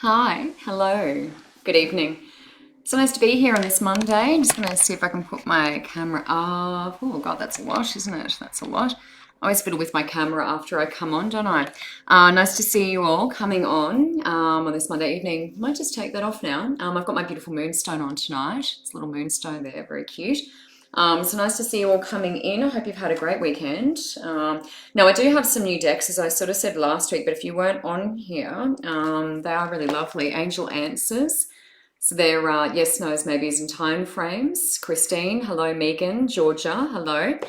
Hi, hello, good evening. So nice to be here on this Monday. I'm just going to see if I can put my camera up. Oh God, that's a lot, isn't it? That's a lot. I always fiddle with my camera after I come on, don't I? Nice to see you all coming on this Monday evening. Might just take that off now. I've got my beautiful moonstone on tonight. It's a little moonstone there, very cute. So nice to see you all coming in. I hope you've had a great weekend. Now, I do have some new decks, as I sort of said last week, but if you weren't on here, they are really lovely. Angel Answers. So they're yes, no's, maybes, and time frames. Christine, hello. Megan, Georgia, hello.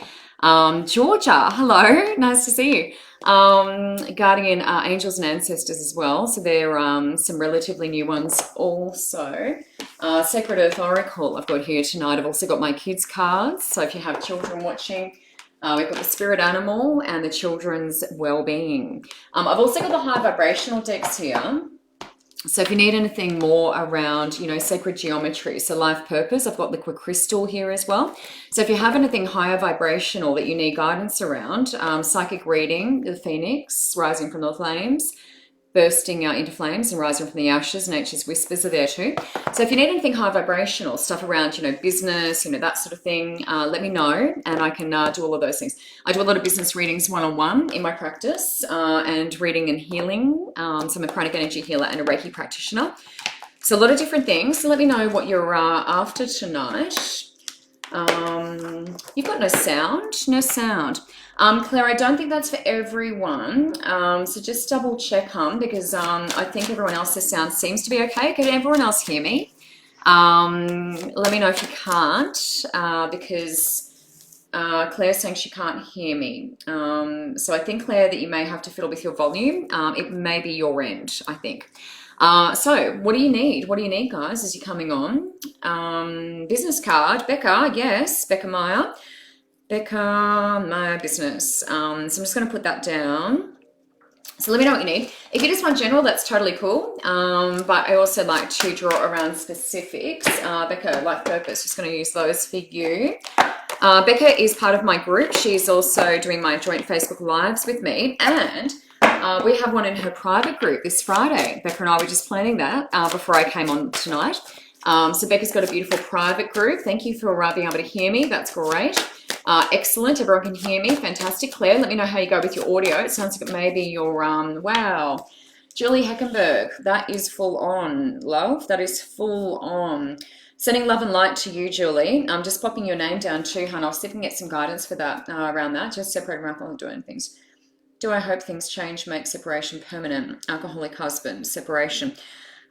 Georgia, hello. Nice to see you. Guardian Angels and Ancestors as well. So they're some relatively new ones also. Sacred Earth Oracle I've got here tonight. I've also got my kids cards. So if you have children watching, we've got the spirit animal and the children's well-being. I've also got the high vibrational decks here. So if you need anything more around, sacred geometry, so life purpose, I've got liquid crystal here as well. So if you have anything higher vibrational that you need guidance around, psychic reading, the phoenix, rising from the flames, bursting out into flames and rising from the ashes, nature's whispers are there too. So if you need anything high vibrational, stuff around, business, that sort of thing, let me know and I can do all of those things. I do a lot of business readings one-on-one in my practice and reading and healing. So I'm a pranic energy healer and a Reiki practitioner. So a lot of different things. So let me know what you're after tonight. You've got no sound, Claire, I don't think that's for everyone. So just double check, because I think everyone else's sound seems to be okay. Can everyone else hear me? Let me know if you can't, because Claire's saying she can't hear me. So I think, Claire, that you may have to fiddle with your volume. It may be your end, I think. So what do you need? What do you need, guys, as you're coming on? Business card, Becca, yes, Becca Meyer, business. So I'm just going to put that down. So let me know what you need. If you just want general, that's totally cool. But I also like to draw around specifics. Becca, life purpose, just going to use those for you. Becca is part of my group. She's also doing my joint Facebook Lives with me. And we have one in her private group this Friday. Becca and I were just planning that before I came on tonight. So Becca's got a beautiful private group. Thank you for being able to hear me. That's great. Excellent. Everyone can hear me. Fantastic. Claire, let me know how you go with your audio. It sounds like maybe you're, wow. Julie Heckenberg, that is full on, love. That is full on. Sending love and light to you, Julie. I'm just popping your name down too, hon. I'll see if I can get some guidance for that around that. Just separating around while doing things. Do I hope things change, make separation permanent? Alcoholic husband, separation.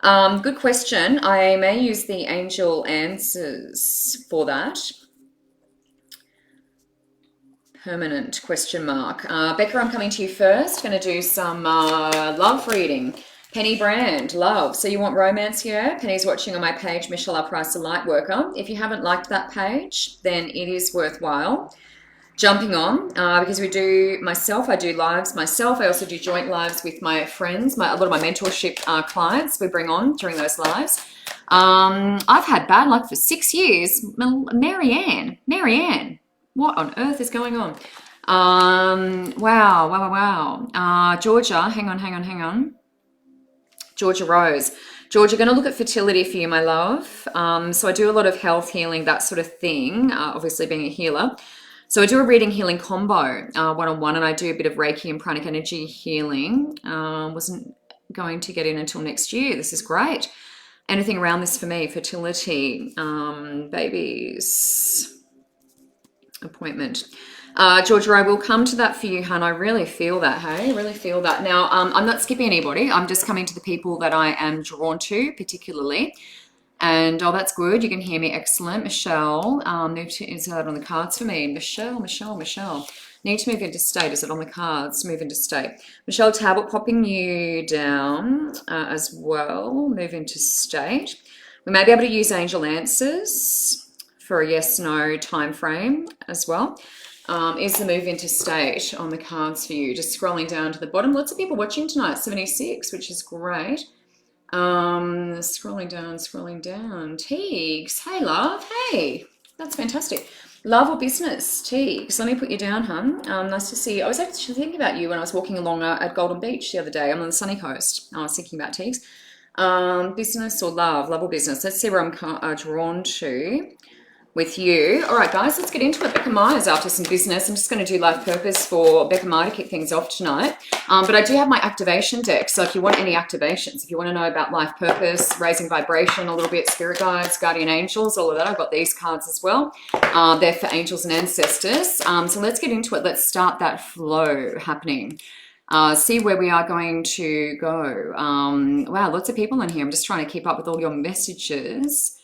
Good question. I may use the angel answers for that. Permanent, question mark. Becca, I'm coming to you first. Going to do some love reading. Penny Brand, love. So you want romance here? Penny's watching on my page, Michelle R. Price, the Lightworker. If you haven't liked that page, then it is worthwhile jumping on because I do lives myself. I also do joint lives with my friends, a lot of my mentorship clients we bring on during those lives. I've had bad luck for 6 years. Marianne, what on earth is going on? Wow. Georgia, hang on. Georgia Rose. Georgia, going to look at fertility for you, my love. So I do a lot of health healing, that sort of thing, obviously being a healer. So I do a reading healing combo one-on-one, and I do a bit of Reiki and pranic energy healing. Wasn't going to get in until next year. This is great. Anything around this for me? Fertility, babies, appointment. Georgia, I will come to that for you, hun. I really feel that, hey? I really feel that. Now, I'm not skipping anybody. I'm just coming to the people that I am drawn to particularly. And, oh, that's good. You can hear me. Excellent. Michelle, is that on the cards for me? Michelle. Need to move into state. Is it on the cards? Move into state. Michelle Talbot, popping you down as well. Move into state. We may be able to use angel answers for a yes-no time frame as well. Is the move into state on the cards for you? Just scrolling down to the bottom. Lots of people watching tonight. 76, which is great. Scrolling down. Teagues, hey love, hey, that's fantastic. Love or business, Teagues, let me put you down, hun. Nice to see you. I was actually thinking about you when I was walking along at Golden Beach the other day. I'm on the sunny coast. I was thinking about Teagues. Business or love? Love or business? Let's see where I'm drawn to with you. All right, guys, let's get into it. Becca Myers after some business. I'm just going to do life purpose for Becca Meyer to kick things off tonight. But I do have my activation deck. So if you want any activations, if you want to know about life purpose, raising vibration a little bit, spirit guides, guardian angels, all of that, I've got these cards as well. They're for angels and ancestors. So let's get into it. Let's start that flow happening. See where we are going to go. Wow, lots of people in here. I'm just trying to keep up with all your messages.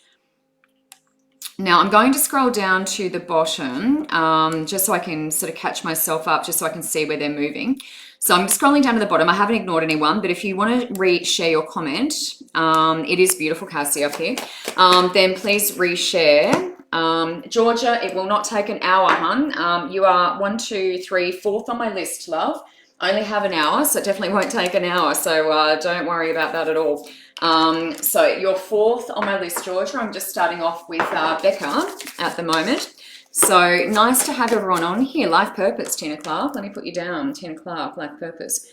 Now I'm going to scroll down to the bottom just so I can sort of catch myself up, just so I can see where they're moving. So I'm scrolling down to the bottom. I haven't ignored anyone, but if you want to share your comment, it is beautiful, Cassie, up here, then please reshare. Georgia, it will not take an hour, hun. You are 1, 2, 3, 4th on my list, love. I only have an hour, so it definitely won't take an hour. So don't worry about that at all. So you're 4th on my list, Georgia. I'm just starting off with Becca at the moment. So nice to have everyone on here. Life Purpose, Tina Clark. Let me put you down, Tina Clark, Life Purpose.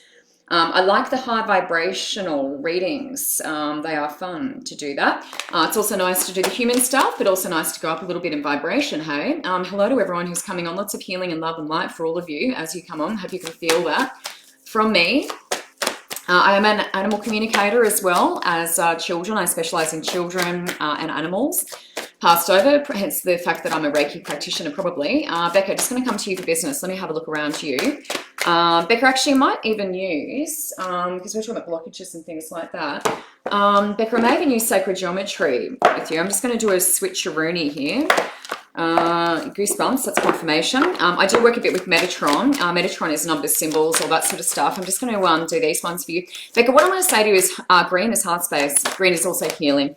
I like the high vibrational readings. They are fun to do that. It's also nice to do the human stuff, but also nice to go up a little bit in vibration, hey? Hello to everyone who's coming on. Lots of healing and love and light for all of you as you come on. Hope you can feel that from me. I am an animal communicator as well as children. I specialise in children and animals. Passed over, hence the fact that I'm a Reiki practitioner probably. Becca, just going to come to you for business. Let me have a look around you. Becca, actually, I might even use, because we're talking about blockages and things like that. Becca, I may even use sacred geometry with you. I'm just going to do a switcheroony here. Goosebumps, that's confirmation. I do work a bit with Metatron. Metatron is numbers, symbols, all that sort of stuff. I'm just going to do these ones for you. Becca, what I'm going to say to you is green is heart space. Green is also healing.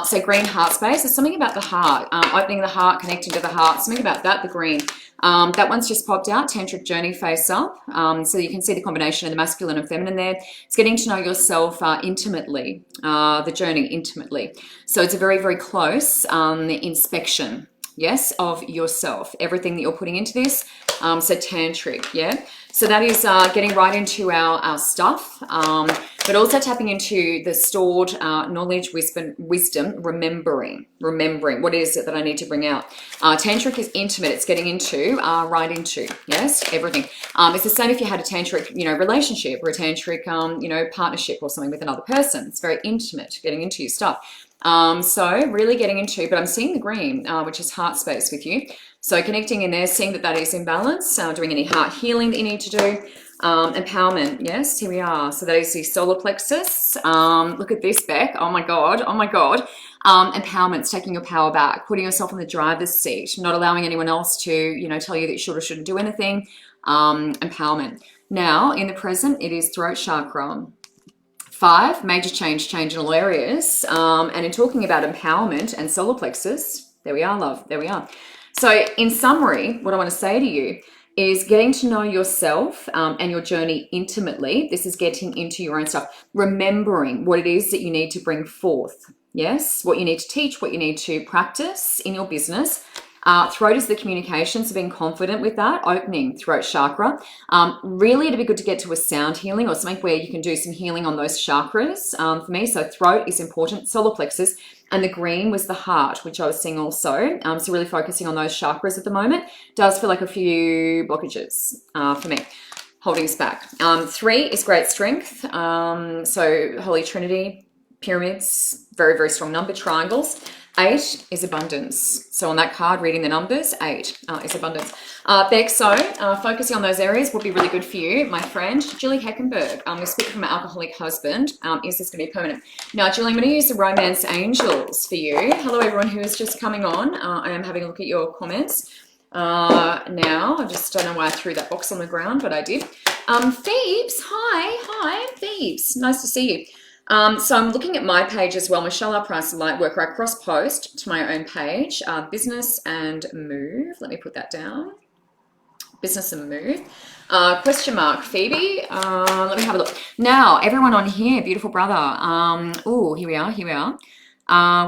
So green heart space is something about the heart, opening the heart, connecting to the heart, something about that, the green. That one's just popped out, tantric journey face up. So you can see the combination of the masculine and feminine there. It's getting to know yourself intimately, the journey intimately. So it's a very, very close inspection. Yes, of yourself, everything that you're putting into this. So tantric, yeah. So that is getting right into our stuff, but also tapping into the stored knowledge, wisdom, remembering what is it that I need to bring out. Tantric is intimate. It's getting into, right into, yes, everything. It's the same if you had a tantric, relationship or a tantric, partnership or something with another person. It's very intimate, getting into your stuff. So really getting into, but I'm seeing the green, which is heart space with you. So connecting in there, seeing that is in balance, doing any heart healing that you need to do. Empowerment, yes, here we are. So that is the solar plexus. Look at this, Beck. Oh my God. Empowerment's taking your power back, putting yourself in the driver's seat, not allowing anyone else to, tell you that you should or shouldn't do anything. Empowerment. Now, in the present, it is throat chakra. 5, major change in all areas. And in talking about empowerment and solar plexus, there we are, love, there we are. So in summary, what I want to say to you is getting to know yourself and your journey intimately. This is getting into your own stuff, remembering what it is that you need to bring forth. Yes, what you need to teach, what you need to practice in your business. Throat is the communication, so being confident with that, opening throat chakra. Really, it'd be good to get to a sound healing or something where you can do some healing on those chakras for me. So throat is important, solar plexus, and the green was the heart, which I was seeing also. So really focusing on those chakras at the moment. Does feel like a few blockages for me, holding us back. 3 is great strength. So Holy Trinity, pyramids, very, very strong number, triangles. 8 is abundance. So on that card, reading the numbers, 8 is abundance. Beck, so focusing on those areas would be really good for you, my friend. Julie Heckenberg, we speak from an alcoholic husband. Is this going to be permanent? Now, Julie, I'm going to use the romance angels for you. Hello, everyone who is just coming on. I am having a look at your comments. Now, I just don't know why I threw that box on the ground, but I did. Phoebes, hi, Phoebes. Nice to see you. So I'm looking at my page as well, Michelle R. Price Lightworker. I cross-post to my own page, Business and Move. Let me put that down. Business and Move. Question mark, Phoebe. Let me have a look. Now, everyone on here, beautiful brother. Oh, here we are.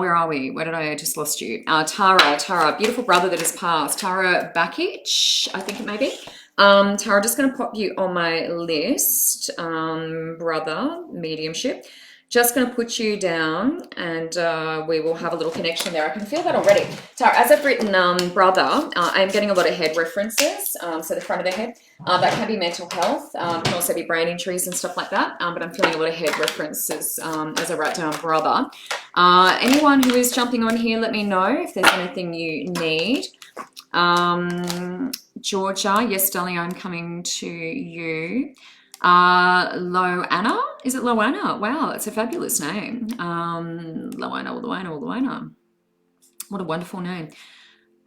Where are we? Where did I just lost you? Tara, beautiful brother that has passed. Tara Bakic, I think it may be. Tara, just going to pop you on my list. Brother, mediumship. Just going to put you down and we will have a little connection there. I can feel that already. Tara, as I've written brother, I am getting a lot of head references. So the front of the head. That can be mental health. Can also be brain injuries and stuff like that. But I'm feeling a lot of head references as I write down brother. Anyone who is jumping on here, let me know if there's anything you need. Georgia, yes, darling, I'm coming to you. Loanna, is it Loanna? Wow, that's a fabulous name. Loanna. What a wonderful name. Could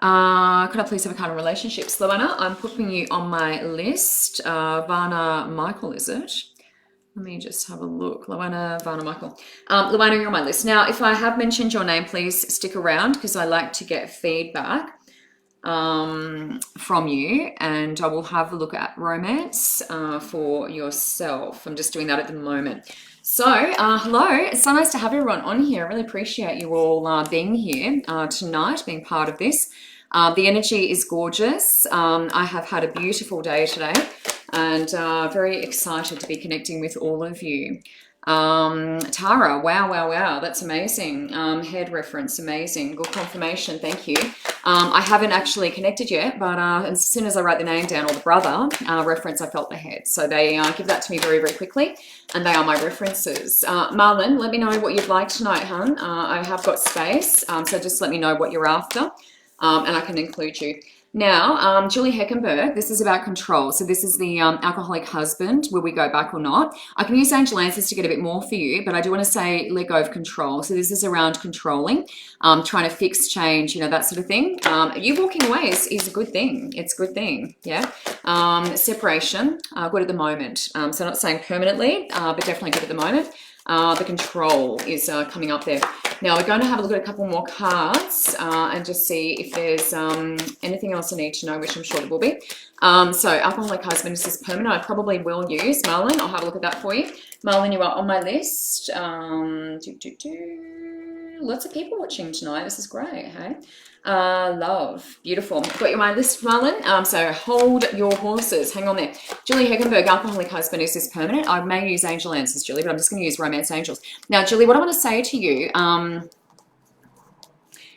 I please have a card on relationships? Loanna, I'm putting you on my list. Varna Michael, is it? Let me just have a look. Loanna, Varna Michael. Loanna, you're on my list. Now, if I have mentioned your name, please stick around because I like to get feedback from you, and I will have a look at romance for yourself. I'm just doing that at the moment. So hello, it's so nice to have everyone on here. I really appreciate you all being here tonight, being part of this. The energy is gorgeous. I have had a beautiful day today and very excited to be connecting with all of you. Tara, wow, that's amazing. Head reference, amazing. Good confirmation, thank you. I haven't actually connected yet, but as soon as I write the name down or the brother reference, I felt the head. So they give that to me very, very quickly, and they are my references. Marlon, let me know what you'd like tonight, hun. I have got space, so just let me know what you're after, and I can include you. Now, Julie Heckenberg, this is about control. So this is the alcoholic husband. Will we go back or not? I can use angel answers to get a bit more for you, but I do want to say let go of control. So this is around controlling, trying to fix, change, you know, that sort of thing. You walking away is a good thing. It's a good thing, yeah. Separation, good at the moment. So I'm not saying permanently, but definitely good at the moment. The control is coming up there. Now we're going to have a look at a couple more cards and just see if there's anything else I need to know, which I'm sure there will be. So alcoholic husband, is this permanent? I probably will use Marlon. I'll have a look at that for you. Marlon, you are on my list. Lots of people watching tonight. This is great, hey? Love, beautiful. Got you on my list, Marlon. So hold your horses. Hang on there. Julie Heckenberg, alcoholic husband, is this permanent? I may use angel answers, Julie, but I'm just going to use romance angels. Now, Julie, what I want to say to you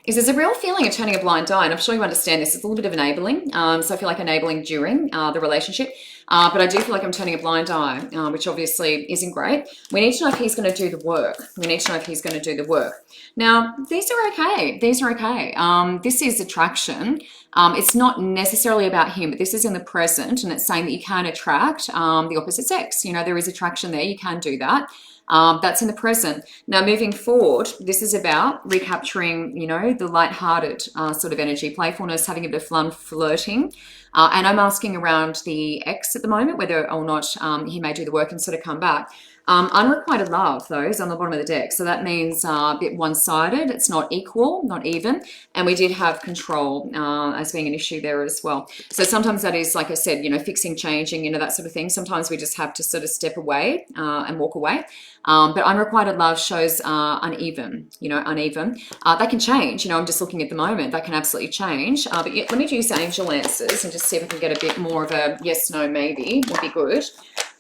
is there's a real feeling of turning a blind eye, and I'm sure you understand this. It's a little bit of enabling. So I feel like enabling during the relationship. But I do feel like I'm turning a blind eye, which obviously isn't great. We need to know if he's going to do the work. We need to know if he's going to do the work. Now, these are okay. These are okay. This is attraction. It's not necessarily about him, but this is in the present, and it's saying that you can attract the opposite sex. You know, there is attraction there. You can do that. That's in the present. Now, moving forward, this is about recapturing, you know, the lighthearted sort of energy, playfulness, having a bit of fun, flirting. And I'm asking around the ex at the moment, whether or not he may do the work and sort of come back. Unrequited love, though, is on the bottom of the deck. So that means a bit one-sided. It's not equal, not even. And we did have control as being an issue there as well. So sometimes that is, like I said, you know, fixing, changing, you know, that sort of thing. Sometimes we just have to sort of step away and walk away. But unrequited love shows uneven, you know, uneven. That can change, you know, I'm just looking at the moment. That can absolutely change. But yeah, let me use angel answers and just see if I can get a bit more of a yes, no, maybe would be good.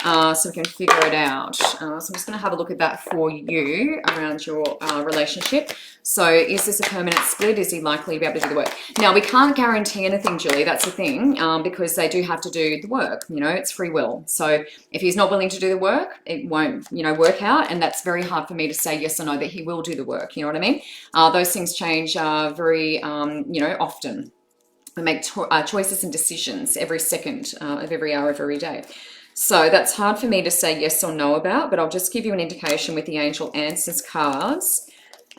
So we can figure it out. So I'm just going to have a look at that for you around your relationship. So is this a permanent split? Is he likely to be able to do the work? Now, we can't guarantee anything, Julie. That's the thing, because they do have to do the work. You know, it's free will. So if he's not willing to do the work, it won't, you know, work out. And that's very hard for me to say yes or no that he will do the work. You know what I mean? Those things change very, you know, often. We make choices and decisions every second of every hour of every day. So that's hard for me to say yes or no about, but I'll just give you an indication with the angel answers cards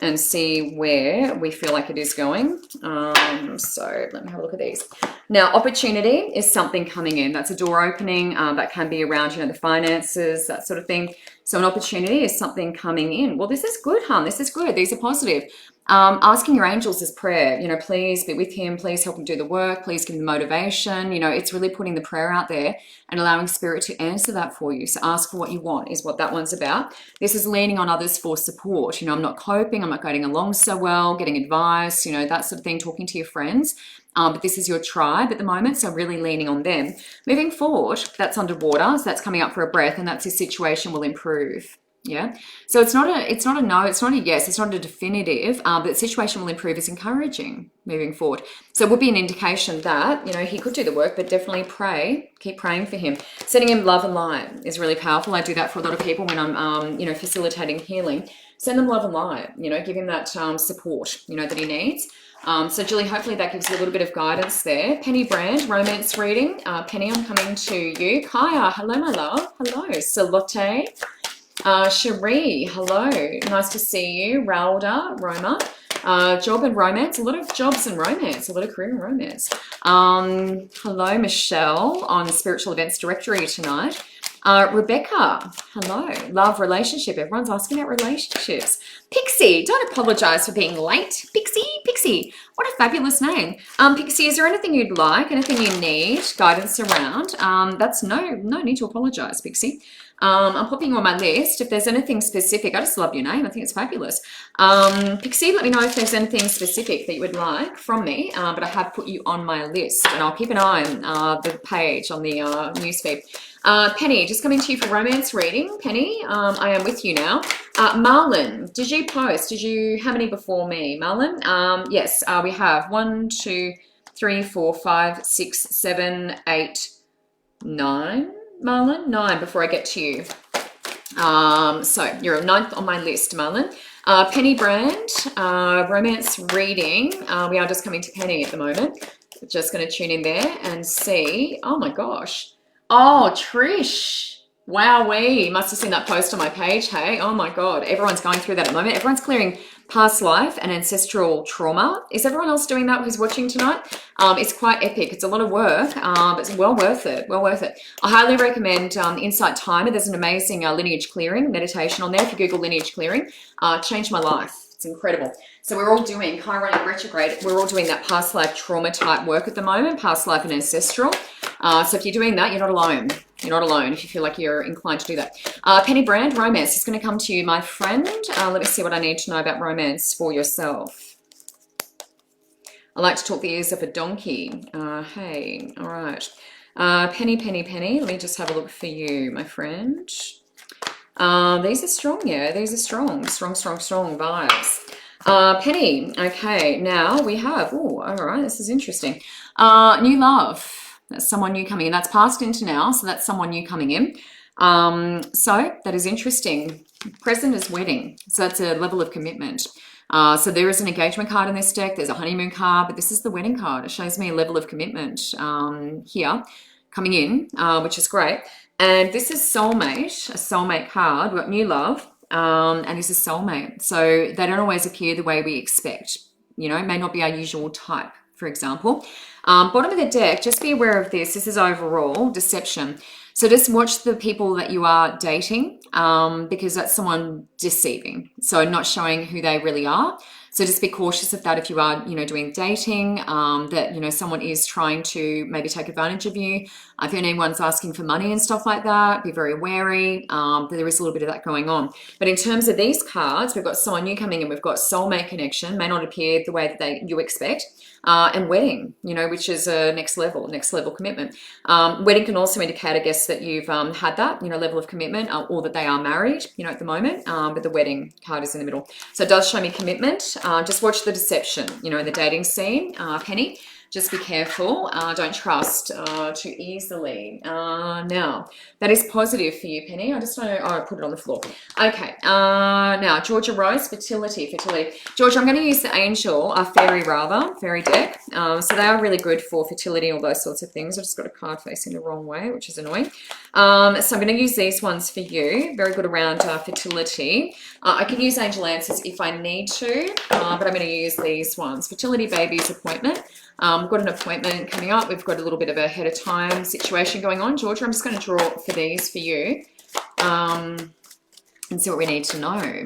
and see where we feel like it is going. So let me have a look at these. Now, opportunity is something coming in. That's a door opening. That can be around, you know, the finances, that sort of thing. So an opportunity is something coming in. Well, this is good, hon. This is good. These are positive. Asking your angels is prayer. You know, please be with him. Please help him do the work. Please give him motivation. You know, it's really putting the prayer out there and allowing spirit to answer that for you. So ask for what you want is what that one's about. This is leaning on others for support. You know, I'm not coping. I'm not getting along so well, getting advice, you know, that sort of thing, talking to your friends. But this is your tribe at the moment, so really leaning on them. Moving forward, that's underwater, so that's coming up for a breath, and that's his situation will improve. Yeah. So it's not a no, it's not a yes, it's not a definitive, but the situation will improve is encouraging moving forward. So it would be an indication that, you know, he could do the work, but definitely pray, keep praying for him. Sending him love and light is really powerful. I do that for a lot of people when I'm, you know, facilitating healing. Send them love and light, you know, give him that support, you know, that he needs. So Julie, hopefully that gives you a little bit of guidance there. Penny Brand, romance reading. Penny, I'm coming to you. Kaya, hello, my love. Hello. Salote. Cherie, hello. Nice to see you. Ralda, Roma. Job and romance. A lot of jobs and romance. A lot of career and romance. Hello, Michelle on Spiritual Events Directory tonight. Rebecca, hello. Love, relationship. Everyone's asking about relationships. Pixie, don't apologize for being late. Pixie, what a fabulous name. Pixie, is there anything you'd like, anything you need guidance around? That's no need to apologize, Pixie. I'm popping you on my list. If there's anything specific, I just love your name. I think it's fabulous. Pixie, let me know if there's anything specific that you would like from me, but I have put you on my list, and I'll keep an eye on the page on the newsfeed. Penny, just coming to you for romance reading. Penny, I am with you now. Marlon, did you post? How many before me? Marlon? Yes, we have 1, 2, 3, 4, 5, 6, 7, 8, 9. Marlon, 9 before I get to you. So you're 9th on my list, Marlon. Penny Brand, romance reading. We are just coming to Penny at the moment. Just going to tune in there and see. Oh my gosh. Oh, Trish. Wowee. Must have seen that post on my page, hey? Oh my God. Everyone's going through that at the moment. Everyone's clearing past life and ancestral trauma. Is everyone else doing that who's watching tonight? It's quite epic. It's a lot of work, but it's well worth it. Well worth it. I highly recommend Insight Timer. There's an amazing lineage clearing meditation on there. If you Google lineage clearing, changed my life. It's incredible. So we're all doing Chiron and retrograde. We're all doing that past life trauma type work at the moment, past life and ancestral. So if you're doing that, you're not alone. You're not alone if you feel like you're inclined to do that. Penny Brand, romance is going to come to you, my friend. Let me see what I need to know about romance for yourself. I like to talk the ears of a donkey. Hey, all right. Penny. Let me just have a look for you, my friend. These are strong, yeah. These are strong vibes. Penny, okay. Now we have, oh, all right. This is interesting. New love. That's someone new coming in. That's passed into now, so that's someone new coming in. So that is interesting. Present is wedding, so that's a level of commitment. So there is an engagement card in this deck. There's a honeymoon card, but this is the wedding card. It shows me a level of commitment here coming in, which is great. And this is soulmate, a soulmate card. We've got new love, and this is soulmate. So they don't always appear the way we expect. You know, it may not be our usual type, for example. Bottom of the deck, just be aware of this. This is overall deception. So just watch the people that you are dating because that's someone deceiving. So not showing who they really are. So just be cautious of that if you are, you know, doing dating, that, you know, someone is trying to maybe take advantage of you. If anyone's asking for money and stuff like that, be very wary. There is a little bit of that going on. But in terms of these cards, we've got someone new coming in. We've got soulmate connection, may not appear the way that you expect. And wedding, you know, which is a next level commitment. Wedding can also indicate, I guess, that you've had that, you know, level of commitment or that they are married, you know, at the moment. But the wedding card is in the middle. So it does show me commitment. Just watch the deception, you know, in the dating scene, Penny. Just be careful. Don't trust too easily. Now, that is positive for you, Penny. I just don't know. Oh, I put it on the floor. Okay. Now, Georgia Rose, fertility. Georgia, I'm going to use the angel, fairy deck. So they are really good for fertility, all those sorts of things. I've just got a card facing the wrong way, which is annoying. So I'm going to use these ones for you. Very good around fertility. I can use angel answers if I need to, but I'm going to use these ones. Fertility babies appointment. We've got an appointment coming up. We've got a little bit of a ahead of time situation going on. Georgia, I'm just going to draw for these for you and see what we need to know.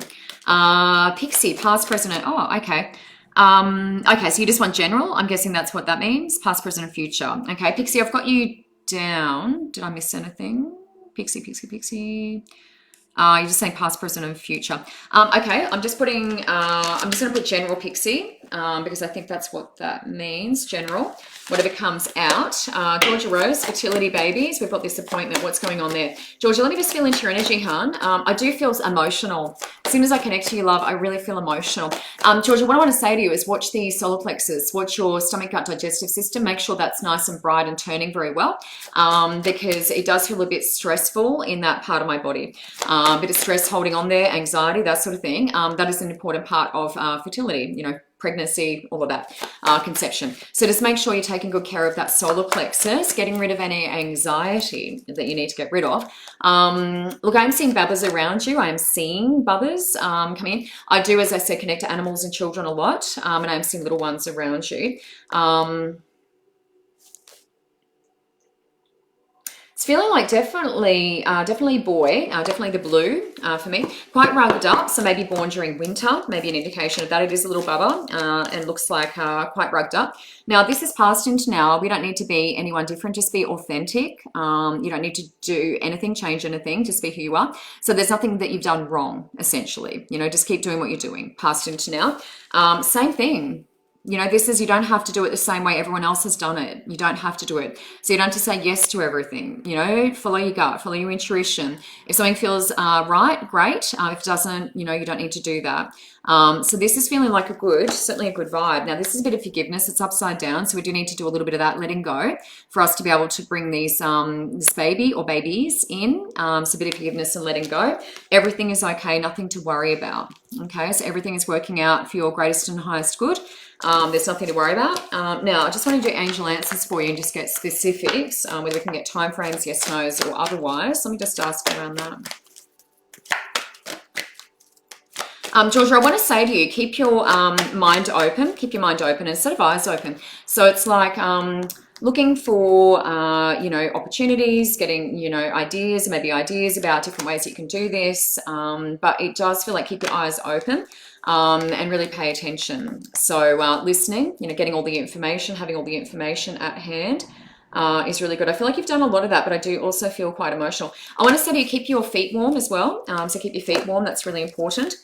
Pixie, past, present. Oh, okay. Okay, so you just want general. I'm guessing that's what that means. Past, present, and future. Okay, Pixie, I've got you down. Did I miss anything? Pixie. You're just saying past, present, and future. Okay, I'm just putting, I'm just going to put general pixie because I think that's what that means, general. Whatever comes out. Georgia Rose, fertility babies. We've got this appointment. What's going on there? Georgia, let me just feel into your energy, hon. I do feel emotional. As soon as I connect to you, love, I really feel emotional. Georgia, what I want to say to you is watch the solar plexus, watch your stomach, gut, digestive system. Make sure that's nice and bright and turning very well because it does feel a bit stressful in that part of my body. A bit of stress holding on there, anxiety, that sort of thing. That is an important part of fertility, you know, pregnancy, all of that, conception. So just make sure you're taking good care of that solar plexus, getting rid of any anxiety that you need to get rid of. Look, I'm seeing bubbers around you. I am seeing bubbers come in. I do, as I said, connect to animals and children a lot, and I'm seeing little ones around you. It's feeling like definitely boy, definitely the blue for me. Quite rugged up, so maybe born during winter, maybe an indication of that. It is a little bubba and looks like quite rugged up. Now, this is passed into now. We don't need to be anyone different, just be authentic. You don't need to do anything, change anything, just be who you are. So there's nothing that you've done wrong, essentially. You know, just keep doing what you're doing. Passed into now. Same thing. You know, this is, you don't have to do it the same way everyone else has done it. You don't have to do it. So you don't have to say yes to everything. You know, follow your gut, follow your intuition. If something feels right, great. If it doesn't, you know, you don't need to do that. So this is feeling like certainly a good vibe. Now, this is a bit of forgiveness. It's upside down. So we do need to do a little bit of that letting go for us to be able to bring these, this baby or babies in. So a bit of forgiveness and letting go. Everything is okay. Nothing to worry about. Okay. So everything is working out for your greatest and highest good. There's nothing to worry about. Now, I just want to do angel answers for you and just get specifics, whether we can get time frames, yes, no's, or otherwise. Let me just ask around that. Georgia, I want to say to you, keep your mind open. Keep your mind open instead of eyes open. So it's like looking for, you know, opportunities, getting, you know, ideas about different ways you can do this. But it does feel like keep your eyes open. And really pay attention. So listening, you know, getting all the information, having all the information at hand is really good. I feel like you've done a lot of that, but I do also feel quite emotional. I want to say to you, keep your feet warm as well. So keep your feet warm. That's really important.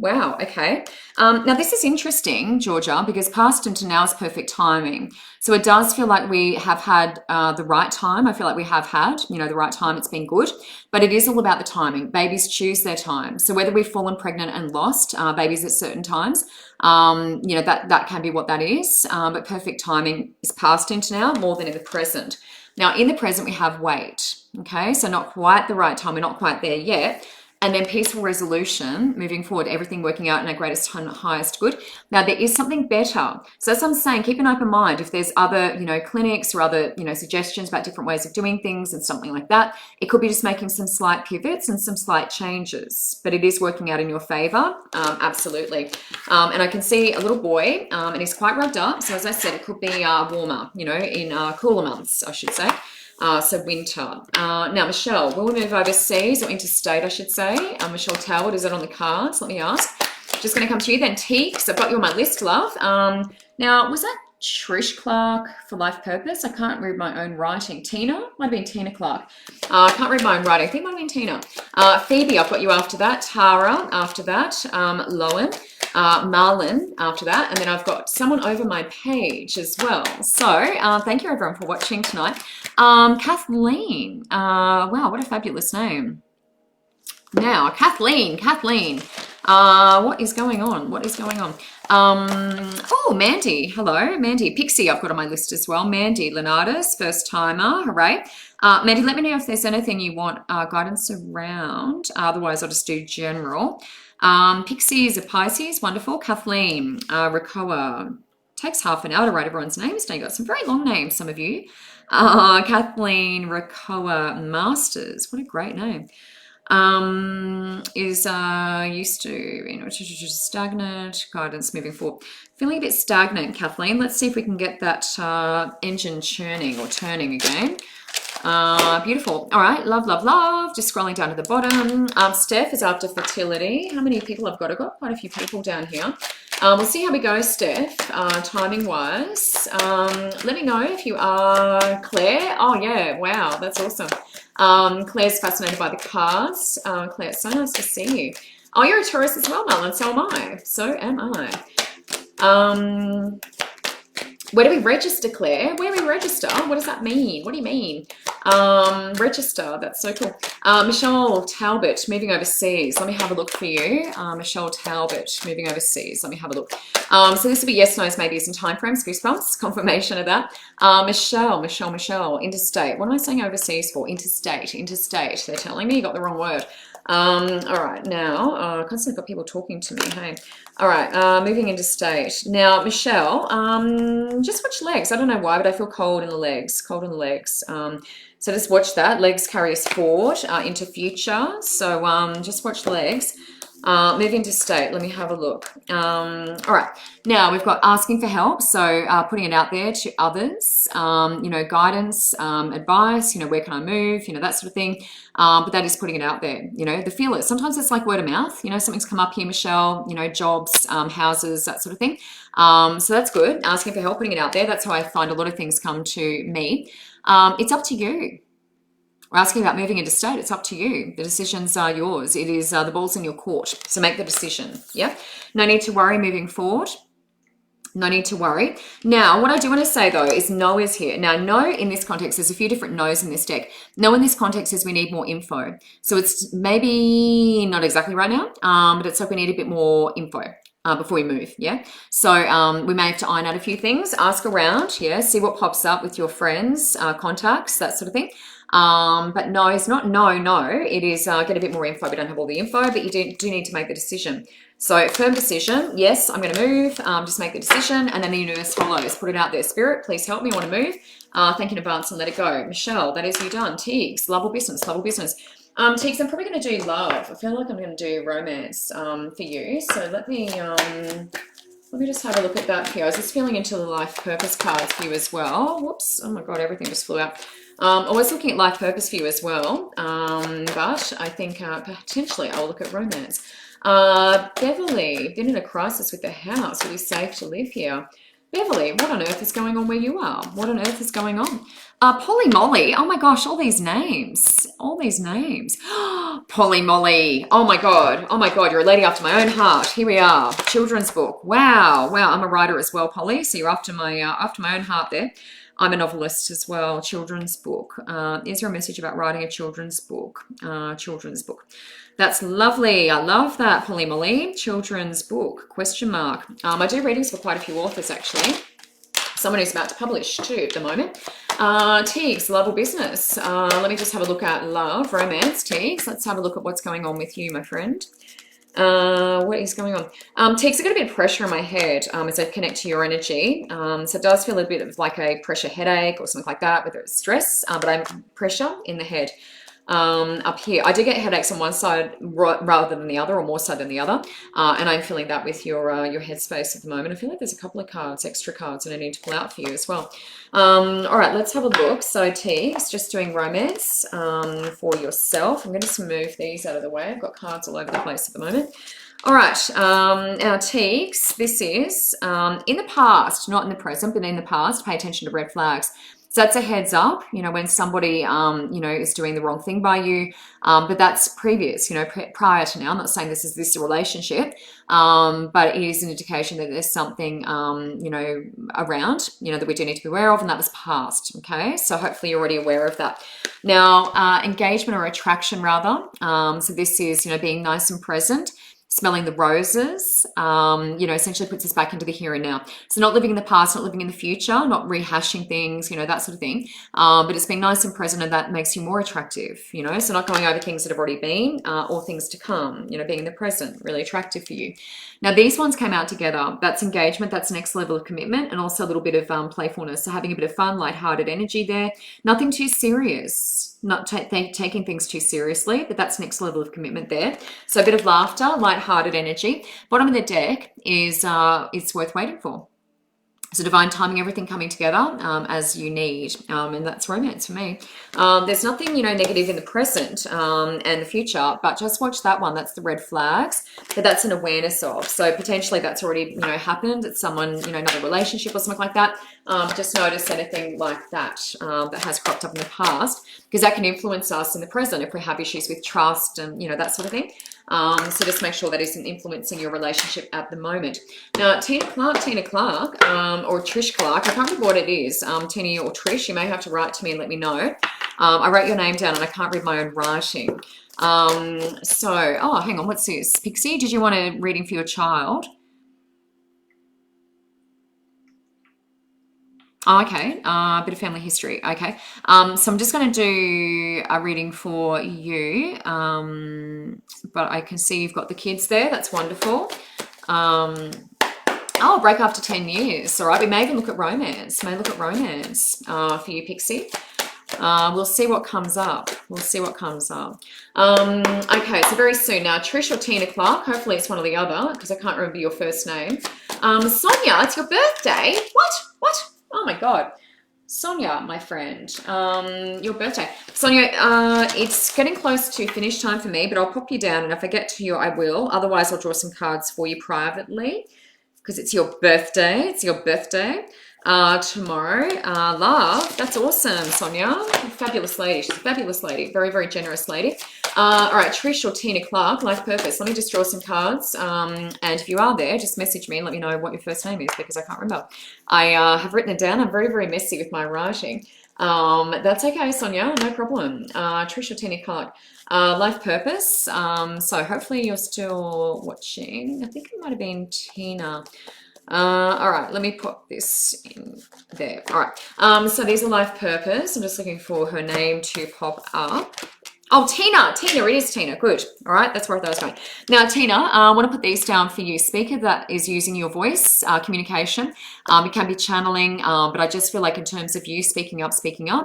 Wow. Okay. Now this is interesting, Georgia, because past into now is perfect timing. So it does feel like we have had the right time. I feel like we have had, you know, the right time. It's been good, but it is all about the timing. Babies choose their time. So whether we've fallen pregnant and lost babies at certain times, you know, that can be what that is. But perfect timing is past into now more than in the present. Now in the present, we have wait. Okay. So not quite the right time. We're not quite there yet. And then peaceful resolution, moving forward, everything working out in our greatest and highest good. Now, there is something better. So as I'm saying, keep an open mind. If there's other, you know, clinics or other, you know, suggestions about different ways of doing things and something like that, it could be just making some slight pivots and some slight changes. But it is working out in your favor, absolutely. And I can see a little boy, and he's quite rugged up. So as I said, it could be warmer, you know, in cooler months, I should say. So winter. Now, Michelle, will we move overseas or interstate, I should say? Michelle Talbot, is that on the cards? Let me ask. Just going to come to you then. T, because I've got you on my list, love. Now, was that Trish Clark for Life Purpose? I can't read my own writing. Tina? Might have been Tina Clark. I can't read my own writing. I think it might have been Tina. Phoebe, I've got you after that. Tara, after that. Lowen. Marlon after that, and then I've got someone over my page as well. So thank you everyone for watching tonight. Kathleen, wow, what a fabulous name. Now Kathleen, what is going on? Oh, Mandy, hello. Mandy, Pixie I've got on my list as well. Mandy Leonardis, first timer, hooray. Mandy, let me know if there's anything you want guidance around, otherwise I'll just do general. Pixie is a Pisces, wonderful. Kathleen, Rakoa, takes half an hour to write everyone's names. Now you got some very long names, some of you. Kathleen Rakoa Masters, what a great name. Is used to, you know, stagnant, guidance moving forward. Feeling a bit stagnant, Kathleen. Let's see if we can get that engine churning or turning again. Beautiful. All right, love. Just scrolling down to the bottom. Steph is after fertility. How many people I've got? I've got quite a few people down here. We'll see how we go, Steph, timing wise. Let me know if you are Claire. Oh yeah, wow, that's awesome. Claire's fascinated by the cards. Claire, it's so nice to see you. Oh, you're a Taurus as well, Marlon. So am I. So am I. Where do we register, Claire? Where do we register? What does that mean? What do you mean? Register, that's so cool. Michelle Talbot, moving overseas. Let me have a look for you. Michelle Talbot, moving overseas. Let me have a look. So this will be yes, no's, maybes, and time frames, goosebumps, confirmation of that. Michelle, interstate. What am I saying overseas for? Interstate. They're telling me you got the wrong word. All right, now, constantly got people talking to me, hey. All right, moving into state. Now, Michelle, just watch legs. I don't know why, but I feel cold in the legs, so just watch that. Legs carry us forward into future. So just watch the legs. Moving to state, let me have a look. All right, now we've got asking for help. So putting it out there to others, you know, guidance, advice, you know, where can I move, you know, that sort of thing. But that is putting it out there, you know, the feelers. Sometimes it's like word of mouth, you know, something's come up here, Michelle, you know, jobs, houses, that sort of thing. So that's good. Asking for help, putting it out there. That's how I find a lot of things come to me. It's up to you. We're asking about moving into state. It's up to you. The decisions are yours. It is the ball's in your court. So make the decision. Yeah. No need to worry moving forward. No need to worry. Now, what I do want to say though is no is here. Now, no in this context, there's a few different no's in this deck. No in this context is we need more info. So it's maybe not exactly right now, but it's like we need a bit more info. Before we move, yeah? So we may have to iron out a few things, ask around, yeah, see what pops up with your friends, contacts, that sort of thing. But no, it's not no. It is get a bit more info. We don't have all the info, but you do need to make the decision. So firm decision, yes, I'm going to move, just make the decision, and then the universe follows. Put it out there. Spirit, please help me, I want to move. Thank you in advance and let it go. Michelle, that is you done. Tiggs, love or business, Tiggs, I'm probably going to do love. I feel like I'm going to do romance for you. So let me just have a look at that for you. I was just feeling into the life purpose cards for you as well. Whoops. Oh my God, everything just flew out. I was looking at life purpose for you as well. But I think potentially I'll look at romance. Beverly, been in a crisis with the house. Are we safe to live here? Beverly, what on earth is going on where you are? What on earth is going on? Polly Molly, oh my gosh, all these names. Polly Molly, oh my God, you're a lady after my own heart. Here we are, children's book. Wow, I'm a writer as well, Polly, so you're after my own heart there. I'm a novelist as well, children's book. Is there a message about writing a children's book? That's lovely. I love that, Polly Molly. Children's book, question mark. I do readings for quite a few authors, actually. Someone who's about to publish, too, at the moment. Tiggs, love or business? Let me just have a look at love, romance, Tiggs. Let's have a look at what's going on with you, my friend. What is going on? Tiggs, I've got a bit of pressure in my head as I connect to your energy. So it does feel a bit of like a pressure headache or something like that, whether it's stress, but I'm pressure in the head. Up here, I do get headaches on one side rather than the other, or more so than the other, and I'm feeling that with your headspace at the moment. I feel like there's a couple of cards, extra cards, that I need to pull out for you as well. All right, let's have a look. So Tiggs, just doing romance for yourself. I'm going to move these out of the way. I've got cards all over the place at the moment. All right, our Tiggs, this is in the past, not in the present, but in the past. Pay attention to red flags. So that's a heads up, you know, when somebody, you know, is doing the wrong thing by you. But that's previous, you know, prior to now. I'm not saying this is this relationship, but it is an indication that there's something, you know, around, you know, that we do need to be aware of, and that was past. Okay, so hopefully you're already aware of that. Now, engagement or attraction, rather. So this is, you know, being nice and present. Smelling the roses, you know, essentially puts us back into the here and now. So not living in the past, not living in the future, not rehashing things, you know, that sort of thing. But it's being nice and present, and that makes you more attractive, you know. So not going over things that have already been or things to come, you know, being in the present, really attractive for you. Now, these ones came out together. That's engagement. That's next level of commitment, and also a little bit of playfulness. So having a bit of fun, lighthearted energy there. Nothing too serious. Not taking things too seriously, but that's next level of commitment there. So a bit of laughter, light-hearted energy. Bottom of the deck is it's worth waiting for. So divine timing, everything coming together as you need, and that's romance for me. There's nothing, you know, negative in the present and the future, but just watch that one. That's the red flags, but that's an awareness of. So potentially that's already, you know, happened. It's someone, you know, another relationship or something like that. Just notice anything like that that has cropped up in the past, because that can influence us in the present if we have issues with trust and, you know, that sort of thing. So just make sure that isn't influencing your relationship at the moment. Now, Tina Clark, or Trish Clark, I can't remember what it is, Tina or Trish, you may have to write to me and let me know. I wrote your name down and I can't read my own writing. Oh, hang on, what's this? Pixie, did you want a reading for your child? Oh, okay, a bit of family history. Okay, so I'm just going to do a reading for you, but I can see you've got the kids there. That's wonderful. Oh, break after 10 years. All right, we may even look at romance. For you, Pixie. We'll see what comes up. Okay, so very soon now, Trish or Tina Clark. Hopefully it's one or the other, because I can't remember your first name. Sonia, it's your birthday. What? Oh my God. Sonia, my friend, your birthday. Sonia, it's getting close to finish time for me, but I'll pop you down, and if I get to you, I will. Otherwise, I'll draw some cards for you privately, because it's your birthday. Tomorrow. Love, that's awesome, Sonia. Fabulous lady. She's a fabulous lady. Very, very generous lady. All right, Trish or Tina Clark, life purpose. Let me just draw some cards. And if you are there, just message me and let me know what your first name is, because I can't remember. I have written it down. I'm very, very messy with my writing. That's okay, Sonia, no problem. Trish or Tina Clark, life purpose. So hopefully you're still watching. I think it might have been Tina. All right, let me put this in there. All right, so these are life purpose. I'm just looking for her name to pop up. Oh, Tina, it is Tina. Good. All right, that's where I was going. Now, Tina, I want to put these down for you. Speaker that is using your voice, communication. It can be channeling, but I just feel like in terms of you speaking up,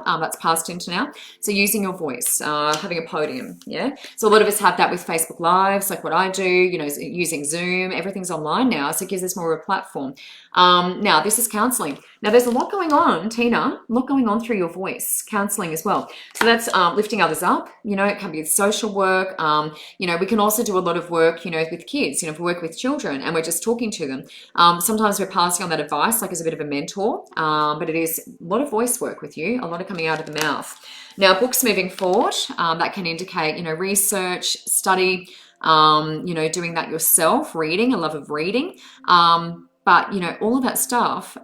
that's passed into now. So using your voice, having a podium, yeah? So a lot of us have that with Facebook Lives, like what I do, you know, using Zoom. Everything's online now, so it gives us more of a platform. Now, this is counseling. Now, there's a lot going on, Tina, through your voice, counseling as well. So that's lifting others up. You know, it can be social work. You know, we can also do a lot of work, you know, with kids, you know, if we work with children and we're just talking to them. Sometimes we're passing on that advice, like as a bit of a mentor, but it is a lot of voice work with you, a lot of coming out of the mouth. Now, books moving forward, that can indicate, you know, research, study, you know, doing that yourself, reading, a love of reading. But, you know, all of that stuff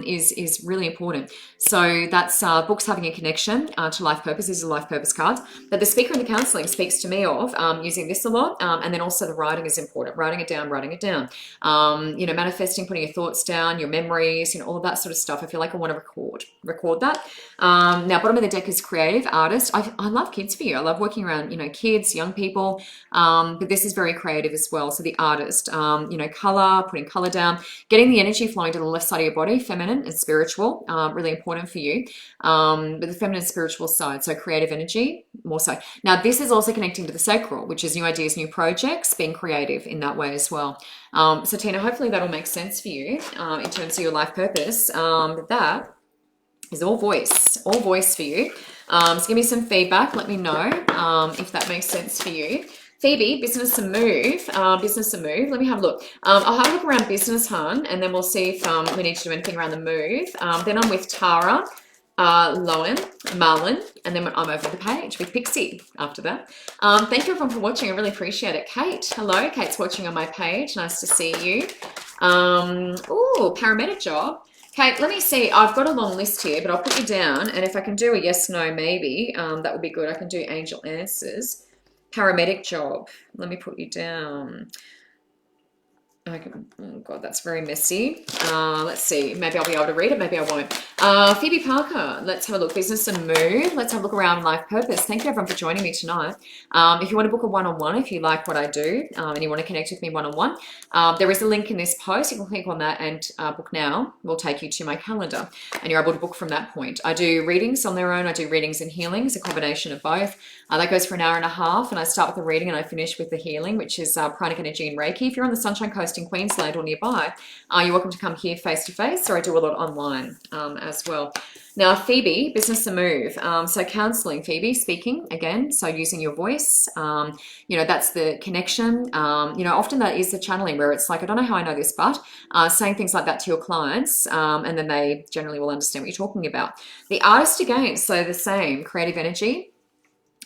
is really important. So that's books having a connection to life purpose. These are life purpose cards. But the speaker in the counselling speaks to me of using this a lot. And then also the writing is important. Writing it down. You know, manifesting, putting your thoughts down, your memories, you know, all of that sort of stuff. I feel like I want to record that. Now, bottom of the deck is creative, artist. I love kids for you. I love working around, you know, kids, young people. But this is very creative as well. So the artist, you know, colour, putting colour down. Getting the energy flowing to the left side of your body, feminine and spiritual, really important for you. But the feminine and spiritual side, so creative energy, more so. Now, this is also connecting to the sacral, which is new ideas, new projects, being creative in that way as well. So, Tina, hopefully that'll make sense for you in terms of your life purpose. But that is all voice for you. So give me some feedback. Let me know if that makes sense for you. Phoebe, business and move. Let me have a look. I'll have a look around business, hun, and then we'll see if we need to do anything around the move. Then I'm with Tara, Marlon, and then I'm over the page with Pixie after that. Thank you everyone for watching. I really appreciate it. Kate, hello. Kate's watching on my page. Nice to see you. Ooh, paramedic job. Kate, let me see. I've got a long list here, but I'll put you down. And if I can do a yes, no, maybe, that would be good. I can do angel answers. Paramedic job. Let me put you down. Okay. Oh God, that's very messy. Let's see. Maybe I'll be able to read it. Maybe I won't. Phoebe Parker. Let's have a look. Business and move. Let's have a look around life purpose. Thank you everyone for joining me tonight. If you want to book a one-on-one, if you like what I do, and you want to connect with me one-on-one, there is a link in this post. You can click on that and book now. Will take you to my calendar, and you're able to book from that point. I do readings on their own. I do readings and healings, a combination of both. That goes for an hour and a half, and I start with the reading and I finish with the healing, which is pranic energy and Reiki. If you're on the Sunshine Coast in Queensland or nearby, you're welcome to come here face to face, or I do a lot online as well. Now, Phoebe, business and move. So counseling, Phoebe, speaking again. So using your voice, that's the connection. Often that is the channeling where it's like, I don't know how I know this, but saying things like that to your clients, and then they generally will understand what you're talking about. The artist again, so the same, creative energy.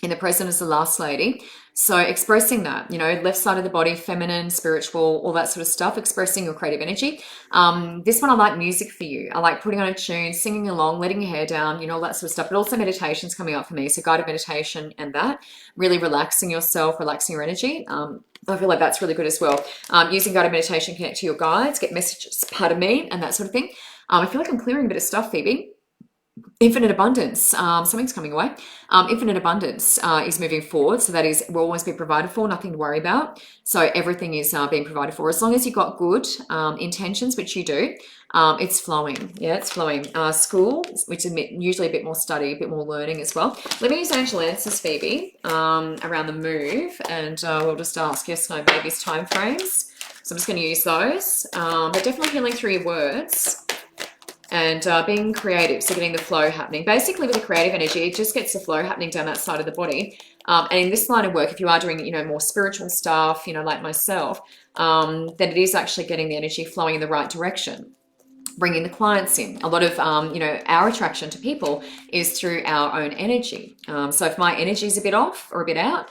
In the present is the last lady. So expressing that, left side of the body, feminine, spiritual, all that sort of stuff, expressing your creative energy. This one, I like music for you. I like putting on a tune, singing along, letting your hair down, all that sort of stuff. But also meditation's coming up for me. So guided meditation and that, really relaxing yourself, relaxing your energy. I feel like that's really good as well. Using guided meditation, connect to your guides, get messages, pardon me, and that sort of thing. I feel like I'm clearing a bit of stuff, Phoebe. Infinite abundance, something's coming away. Infinite abundance is moving forward. So that is, will always be provided for, nothing to worry about. So everything is being provided for. As long as you've got good intentions, which you do, it's flowing. Yeah, it's flowing. School, which is usually a bit more study, a bit more learning as well. Let me use angel answers, Phoebe, around the move. And we'll just ask yes, no, babies, time frames. So I'm just going to use those. But definitely healing through your words. And being creative, so getting the flow happening. Basically with the creative energy, it just gets the flow happening down that side of the body. And in this line of work, if you are doing, more spiritual stuff, like myself, then it is actually getting the energy flowing in the right direction. Bringing the clients in. A lot of, our attraction to people is through our own energy. So if my energy is a bit off or a bit out,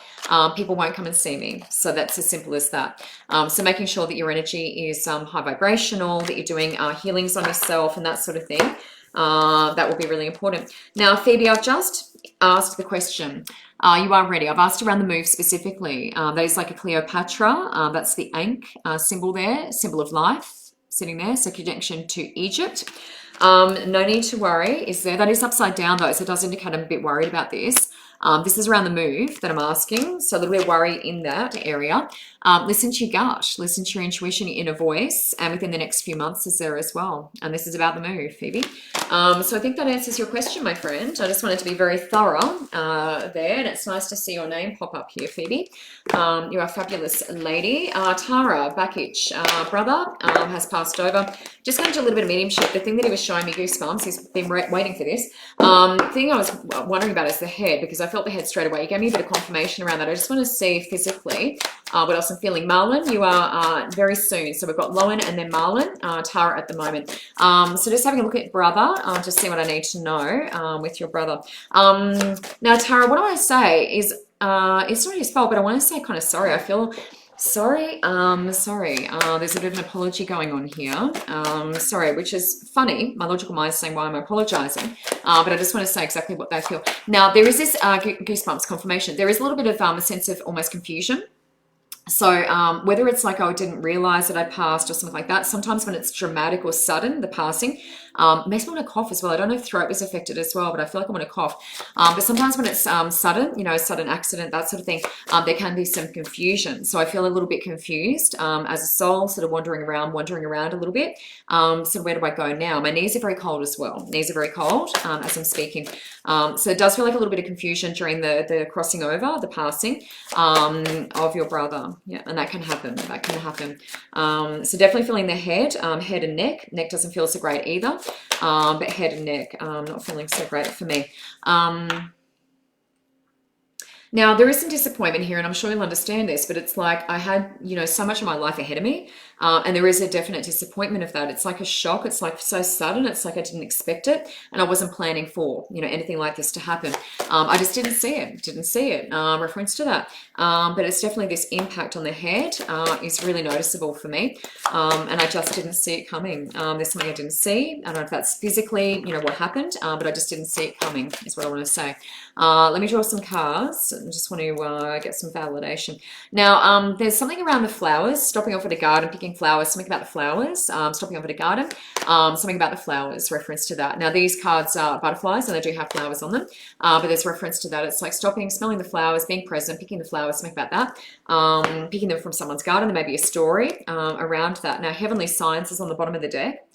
people won't come and see me. So that's as simple as that. So making sure that your energy is high vibrational, that you're doing healings on yourself and that sort of thing. That will be really important. Now, Phoebe, I've just asked the question. You are ready. I've asked around the move specifically. That is like a Cleopatra. That's the Ankh symbol there, symbol of life. Sitting there, so connection to Egypt. No need to worry, is there? That is upside down though, so it does indicate I'm a bit worried about this. This is around the move that I'm asking, so a little bit of worry in that area. Listen to your gut, listen to your intuition, your inner voice, and within the next few months is there as well. And this is about the move, Phoebe. So I think that answers your question, my friend. I just wanted to be very thorough there, and it's nice to see your name pop up here, Phoebe. You're a fabulous lady. Tara Bakic, brother, has passed over. Just going to do a little bit of mediumship. The thing that he was showing me, goosebumps, he's been waiting for this. The thing I was wondering about is the head, because I felt the head straight away. You gave me a bit of confirmation around that. I just want to see physically what else I'm feeling. Marlon, you are very soon. So we've got Lowen and then Marlon, Tara at the moment. So just having a look at brother, just see what I need to know with your brother. Now, Tara, what I want to say is it's not his fault, but I want to say kind of sorry. I feel sorry. There's a bit of an apology going on here. Sorry, which is funny. My logical mind is saying why I'm apologizing. But I just want to say exactly what they feel. Now, there is this goosebumps confirmation. There is a little bit of a sense of almost confusion. So whether it's like, oh, I didn't realize that I passed or something like that. Sometimes when it's dramatic or sudden, the passing, makes me want to cough as well. I don't know if throat was affected as well, but I feel like I want to cough. But sometimes when it's sudden, sudden accident, that sort of thing, there can be some confusion. So I feel a little bit confused as a soul, sort of wandering around a little bit. So where do I go now? My knees are very cold as well. Knees are very cold as I'm speaking. So it does feel like a little bit of confusion during the crossing over, the passing of your brother. Yeah, and that can happen. So definitely feeling the head and neck. Neck doesn't feel so great either. But head and neck, not feeling so great for me. Now, there is some disappointment here, and I'm sure you'll understand this, but it's like I had, so much of my life ahead of me, and there is a definite disappointment of that. It's like a shock. It's like so sudden. It's like I didn't expect it, and I wasn't planning for, anything like this to happen. I just didn't see it. Reference to that. But it's definitely this impact on the head is really noticeable for me, and I just didn't see it coming. There's something I didn't see. I don't know if that's physically, what happened, but I just didn't see it coming is what I want to say. Let me draw some cards. I just want to get some validation. Now, there's something around the flowers, stopping off at a garden, picking flowers, something about the flowers, stopping off at a garden, something about the flowers, reference to that. Now, these cards are butterflies, and they do have flowers on them, but there's reference to that. It's like stopping, smelling the flowers, being present, picking the flowers, something about that, picking them from someone's garden. There may be a story around that. Now, heavenly signs is on the bottom of the deck.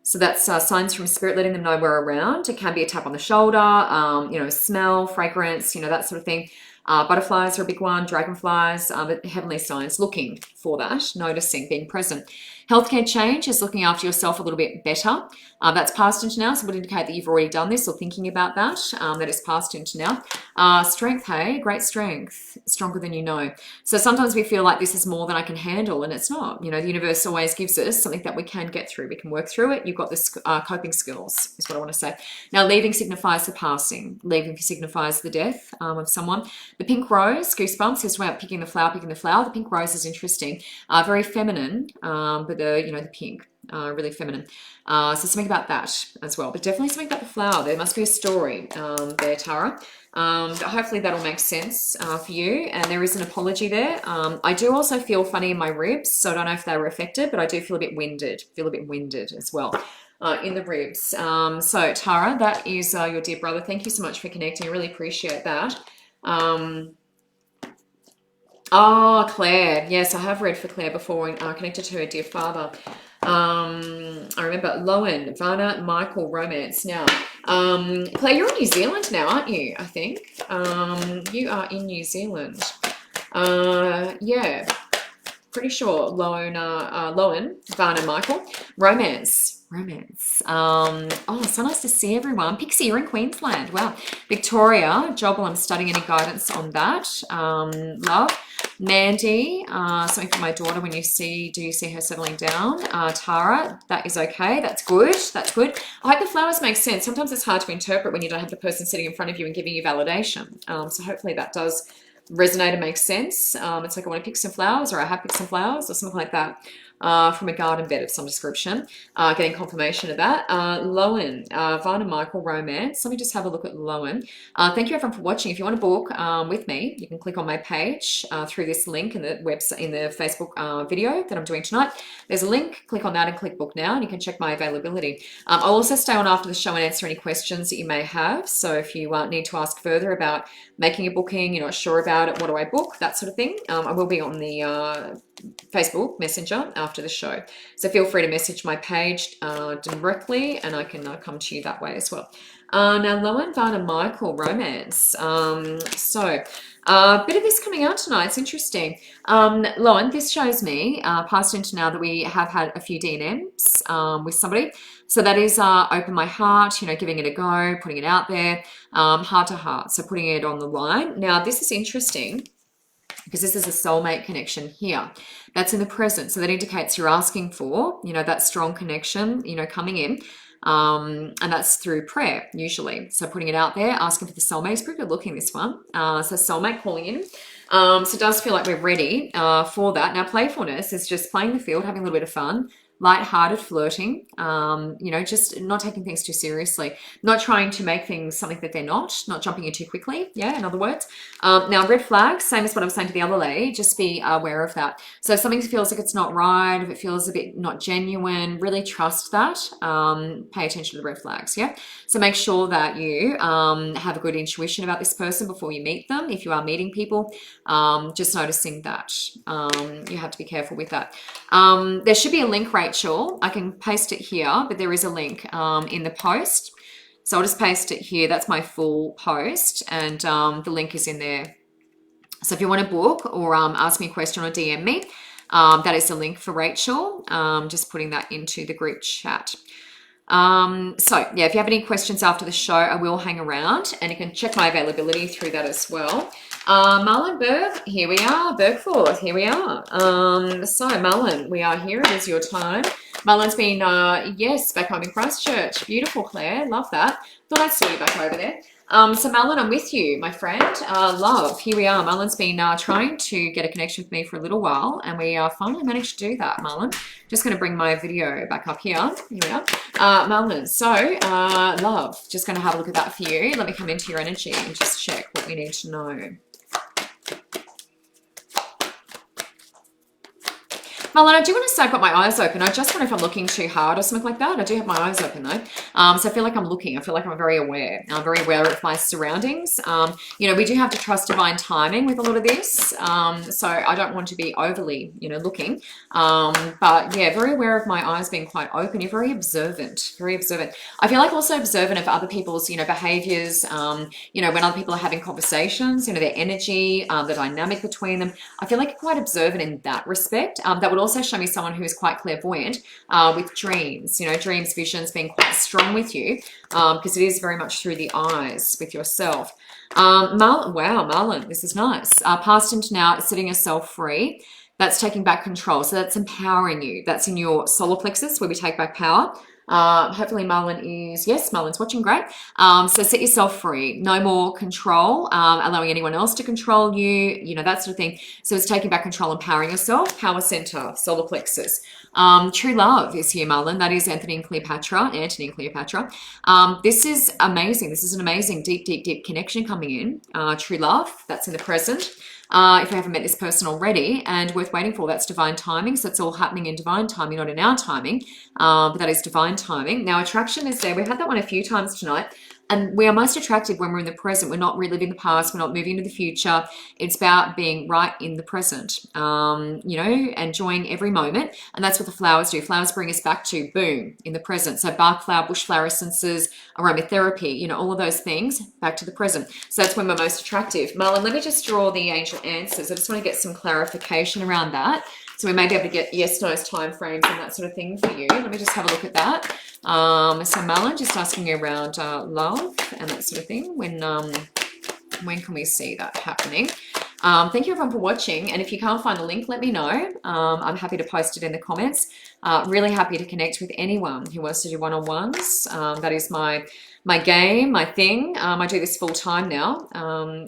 So that's signs from spirit, letting them know we're around. It can be a tap on the shoulder, smell, fragrance, that sort of thing. Butterflies are a big one, dragonflies, but heavenly signs, looking for that, noticing, being present. Healthcare change is looking after yourself a little bit better. That's passed into now, so it would indicate that you've already done this or thinking about that. That is passed into now. Strength, hey, great strength, stronger than you know. So sometimes we feel like this is more than I can handle, and it's not. You know, the universe always gives us something that we can get through. We can work through it. You've got this coping skills, is what I want to say. Now, leaving signifies the passing. Leaving signifies the death of someone. The pink rose, goosebumps, is about picking the flower, picking the flower. The pink rose is interesting, very feminine, but the pink, really feminine. So something about that as well, but definitely something about the flower. There must be a story there, Tara. But hopefully that'll make sense for you. And there is an apology there. I do also feel funny in my ribs, so I don't know if they were affected, but I do feel a bit winded. As well. In the ribs. So Tara, that is your dear brother. Thank you so much for connecting. I really appreciate that. Oh, Claire. Yes, I have read for Claire before and connected to her dear father. I remember Lowen, Varna, Michael, romance. Now, Claire, you're in New Zealand now, aren't you? I think. You are in New Zealand. Yeah. Pretty sure. Lowen, Varna, Michael, romance. Oh, so nice to see everyone. Pixie, you're in Queensland. Wow. Victoria, job, while I'm studying, any guidance on that? Love. Mandy, something for my daughter. Do you see her settling down? Tara, that is okay. That's good. I hope the flowers make sense. Sometimes it's hard to interpret when you don't have the person sitting in front of you and giving you validation. So hopefully that does resonate and make sense. It's like I want to pick some flowers, or I have picked some flowers, or something like that. From a garden bed of some description, getting confirmation of that. Lowen, Varna Michael, romance. Let me just have a look at Lowen. Thank you everyone for watching. If you want to book with me, you can click on my page through this link in the website, in the Facebook video that I'm doing tonight. There's a link, click on that and click book now, and you can check my availability. I'll also stay on after the show and answer any questions that you may have. So if you need to ask further about making a booking, you're not sure about it, what do I book, that sort of thing, I will be on the Facebook Messenger after the show. So feel free to message my page directly, and I can come to you that way as well. Now, Lowen, Varna, Michael, romance. A bit of this coming out tonight. It's interesting. Lowen, this shows me, past into now, that we have had a few D&Ms with somebody. So that is open my heart, giving it a go, putting it out there, heart to heart. So putting it on the line. Now, this is interesting, because this is a soulmate connection here. That's in the present. So that indicates you're asking for, that strong connection, coming in. And that's through prayer, usually. So putting it out there, asking for the soulmate. It's pretty good looking, this one. So soulmate calling in. So it does feel like we're ready for that. Now, playfulness is just playing the field, having a little bit of fun. Light-hearted flirting, just not taking things too seriously, not trying to make things something that they're not jumping in too quickly. Yeah, in other words. Now, red flags, same as what I was saying to the other lady, just be aware of that. So if something feels like it's not right, if it feels a bit not genuine, really trust that. Pay attention to the red flags, yeah? So make sure that you have a good intuition about this person before you meet them. If you are meeting people, just noticing that. You have to be careful with that. There should be a link, Rachel. I can paste it here, but there is a link in the post. So I'll just paste it here. That's my full post, and the link is in there. So if you want to book or ask me a question or DM me, that is the link for Rachel. Just putting that into the group chat. So yeah, if you have any questions after the show, I will hang around, and you can check my availability through that as well. Marlon Berg, here we are. Bergforth, here we are. So Marlon, we are here. It is your time. Marlon's been, yes, back home in Christchurch. Beautiful, Claire. Love that. Thought I'd see you back over there. So Marlon, I'm with you, my friend. Love, here we are. Marlon's been trying to get a connection with me for a little while, and we finally managed to do that, Marlon. Just going to bring my video back up here. Here we are. Marlon, so love, just going to have a look at that for you. Let me come into your energy and just check what we need to know. Marlon, I do want to say I've got my eyes open. I just wonder if I'm looking too hard or something like that. I do have my eyes open though. So I feel like I'm looking. I feel like I'm very aware. I'm very aware of my surroundings. You know, we do have to trust divine timing with a lot of this. So I don't want to be overly, you know, looking. But yeah, very aware of my eyes being quite open. You're very observant, very observant. I feel like also observant of other people's, you know, behaviors. You know, when other people are having conversations, you know, their energy, the dynamic between them. I feel like you're quite observant in that respect. That would also show me someone who is quite clairvoyant with dreams, you know, dreams, visions being quite strong with you, because it is very much through the eyes with yourself. Wow, Marlon, this is nice. Past into now, setting yourself free. That's taking back control. So that's empowering you. That's in your solar plexus where we take back power. Hopefully Marlon is, yes, Marlon's watching, great. So set yourself free, no more control, allowing anyone else to control you, you know, that sort of thing. So it's taking back control, empowering yourself, power center, solar plexus. True love is here, Marlon. That is Anthony and Cleopatra. This is amazing. This is an amazing deep, deep, deep connection coming in. True love, that's in the present. If you haven't met this person already, and worth waiting for, that's divine timing. So it's all happening in divine timing, not in our timing, but that is divine timing. Now, attraction is there. We've had that one a few times tonight. And we are most attractive when we're in the present. We're not reliving the past. We're not moving into the future. It's about being right in the present, you know, enjoying every moment. And that's what the flowers do. Flowers bring us back to, boom, in the present. So bark flower, bush flower essences, aromatherapy, you know, all of those things, back to the present. So that's when we're most attractive. Marlon, let me just draw the angel answers. I just want to get some clarification around that. So we may be able to get yes, no's, time frames and that sort of thing for you. Let me just have a look at that. So Marlon, just asking you around love and that sort of thing. When can we see that happening? Thank you everyone for watching. And if you can't find the link, let me know. I'm happy to post it in the comments. Really happy to connect with anyone who wants to do one-on-ones. That is my game, my thing. I do this full time now.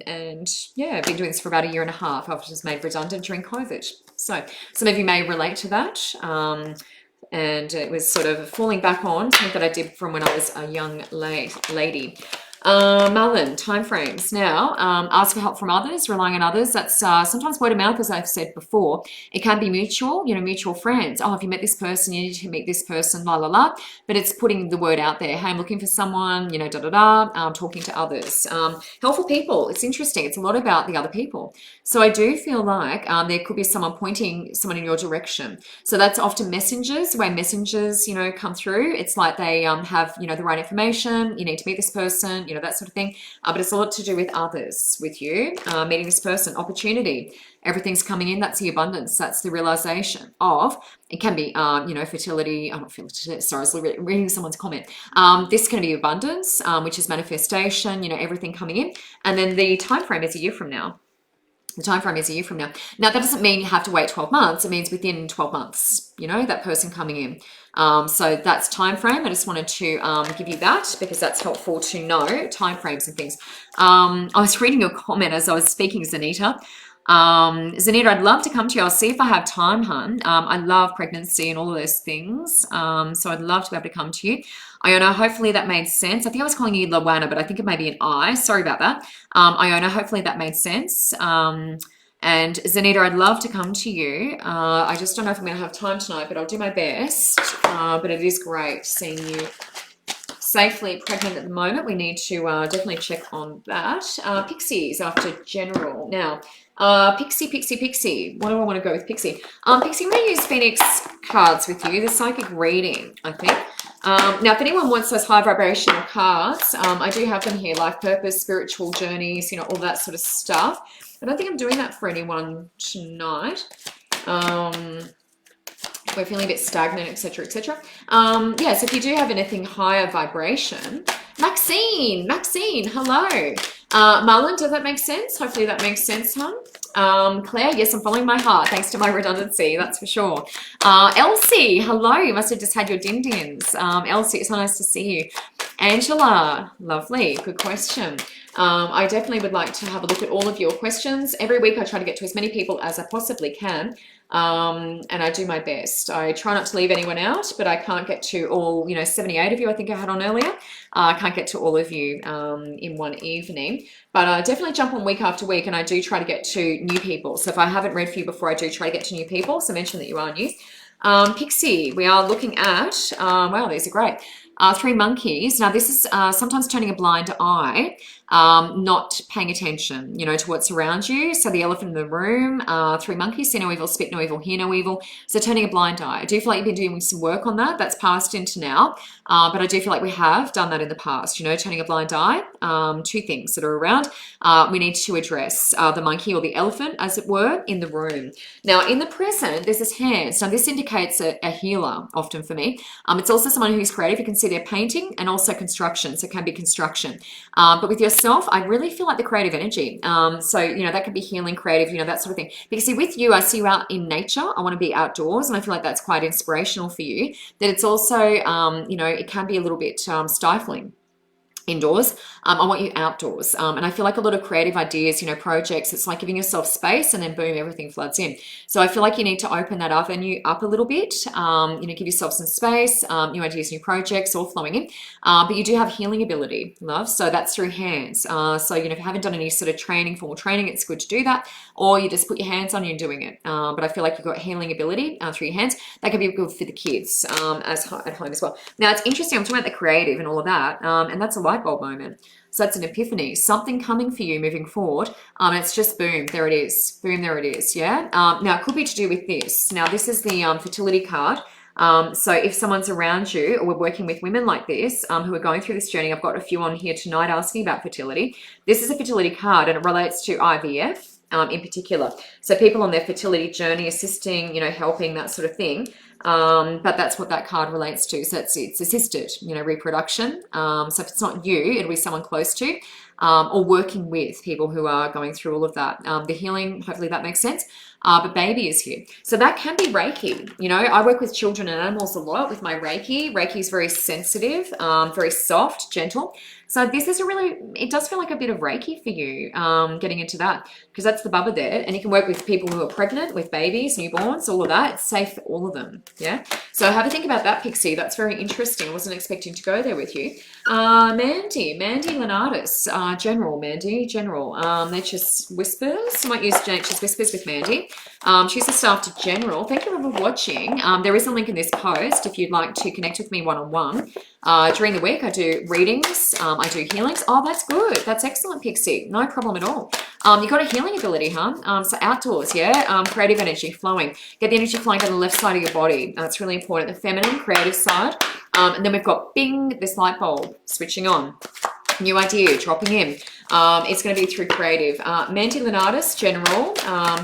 And yeah, I've been doing this for about 1.5 years. I was just made redundant during COVID. So some of you may relate to that. And it was sort of falling back on something that I did from when I was a young lady. Marlon, timeframes. Now, ask for help from others, relying on others. That's sometimes word of mouth, as I've said before. It can be mutual, you know, mutual friends. Oh, have you met this person? You need to meet this person, la, la, la. But it's putting the word out there. Hey, I'm looking for someone, you know, da, da, da. Talking to others. Helpful people. It's interesting. It's a lot about the other people. So I do feel like there could be someone pointing someone in your direction. So that's often messengers, the way messengers, you know, come through. It's like they have, you know, the right information. You need to meet this person, you know, that sort of thing. But it's a lot to do with others, with you, meeting this person, opportunity. Everything's coming in. That's the abundance. That's the realization of, it can be, you know, fertility. I'm not fertility. Sorry, I was reading someone's comment. This can be abundance, which is manifestation, you know, everything coming in. And then the time frame is 1 year from now. The time frame is 1 year from now. Now, that doesn't mean you have to wait 12 months. It means within 12 months, you know, that person coming in. So that's time frame. I just wanted to give you that because that's helpful to know time frames and things. I was reading your comment as I was speaking, Zanita. Zanita, I'd love to come to you. I'll see if I have time, hun. I love pregnancy and all of those things. So I'd love to be able to come to you. Iona, hopefully that made sense. I think I was calling you Lawana, but I think it may be an I. Sorry about that. Iona, hopefully that made sense. And Zanita, I'd love to come to you. I just don't know if I'm going to have time tonight, but I'll do my best. But it is great seeing you safely pregnant at the moment. We need to definitely check on that. Pixies after general. Now, Pixie. What do I want to go with Pixie? Pixie, I'm going to use Phoenix cards with you. The psychic reading, I think. Now, if anyone wants those high vibrational cards, I do have them here. Life purpose, spiritual journeys, you know, all that sort of stuff. I don't think I'm doing that for anyone tonight. We're feeling a bit stagnant, etc., etc. Yeah, so if you do have anything higher vibration, Maxine, hello. Marlon, does that make sense? Hopefully that makes sense, hon. Claire, yes, I'm following my heart, thanks to my redundancy, that's for sure. Elsie, hello, you must have just had your din-dins. Elsie, it's so nice to see you. Angela, lovely, good question. I definitely would like to have a look at all of your questions. Every week I try to get to as many people as I possibly can. And I do my best. I try not to leave anyone out, but I can't get to all, 78 of you I think I had on earlier. I can't get to all of you in one evening, but I definitely jump on week after week, and I do try to get to new people. So if I haven't read for you before, I do try to get to new people. So mention that you are new. Pixie, we are looking at, wow, these are great. Three monkeys. Now this is sometimes turning a blind eye, not paying attention, to what's around you. So the elephant in the room, three monkeys, see no evil, spit no evil, hear no evil. So turning a blind eye. I do feel like you've been doing some work on that. That's passed into now. But I do feel like we have done that in the past, turning a blind eye. Two things that are around. We need to address the monkey or the elephant, as it were, in the room. Now, in the present, there's this hand. So this indicates a healer, often for me. It's also someone who's creative. You can see they're painting and also construction. So it can be construction. But with yourself, I really feel like the creative energy. So, that can be healing, creative, that sort of thing. Because see, with you, I see you out in nature. I want to be outdoors, and I feel like that's quite inspirational for you. That it's also, it can be a little bit stifling indoors. I want you outdoors. And I feel like a lot of creative ideas, projects, it's like giving yourself space and then boom, everything floods in. So I feel like you need to open that avenue up a little bit, give yourself some space, new ideas, new projects, all flowing in. But you do have healing ability, love. So that's through hands. So, if you haven't done any sort of training, formal training, it's good to do that. Or you just put your hands on you and doing it. But I feel like you've got healing ability through your hands. That can be good for the kids at home as well. Now, it's interesting. I'm talking about the creative and all of that. And that's a light bulb moment. So that's an epiphany, something coming for you moving forward. And it's just boom, there it is. Boom, there it is. Yeah. Now it could be to do with this. Now this is the fertility card. So if someone's around you, or we're working with women like this who are going through this journey, I've got a few on here tonight asking about fertility. This is a fertility card, and it relates to IVF. In particular. So people on their fertility journey, assisting, helping, that sort of thing. But that's what that card relates to. So it's assisted, reproduction. So if it's not you, it'll be someone close to, or working with people who are going through all of that. The healing, hopefully that makes sense. But baby is here. So that can be Reiki. I work with children and animals a lot with my Reiki. Reiki is very sensitive, very soft, gentle. So this is it does feel like a bit of Reiki for you, getting into that, because that's the bubba there. And you can work with people who are pregnant, with babies, newborns, all of that. It's safe for all of them. Yeah. So have a think about that, Pixie. That's very interesting. I wasn't expecting to go there with you. Mandy Leonardis, General, Nature's Whispers. I might use Nature's Whispers with Mandy. She's a staff to General. Thank you for watching. There is a link in this post if you'd like to connect with me one-on-one. During the week, I do readings, I do healings. Oh, that's good. That's excellent, Pixie. No problem at all. You've got a healing ability, huh? So outdoors, yeah? Creative energy flowing. Get the energy flowing down the left side of your body. That's really important. The feminine, creative side. And then we've got, bing, this light bulb switching on. New idea, dropping in. It's going to be through creative. Mandy Leonardis, General,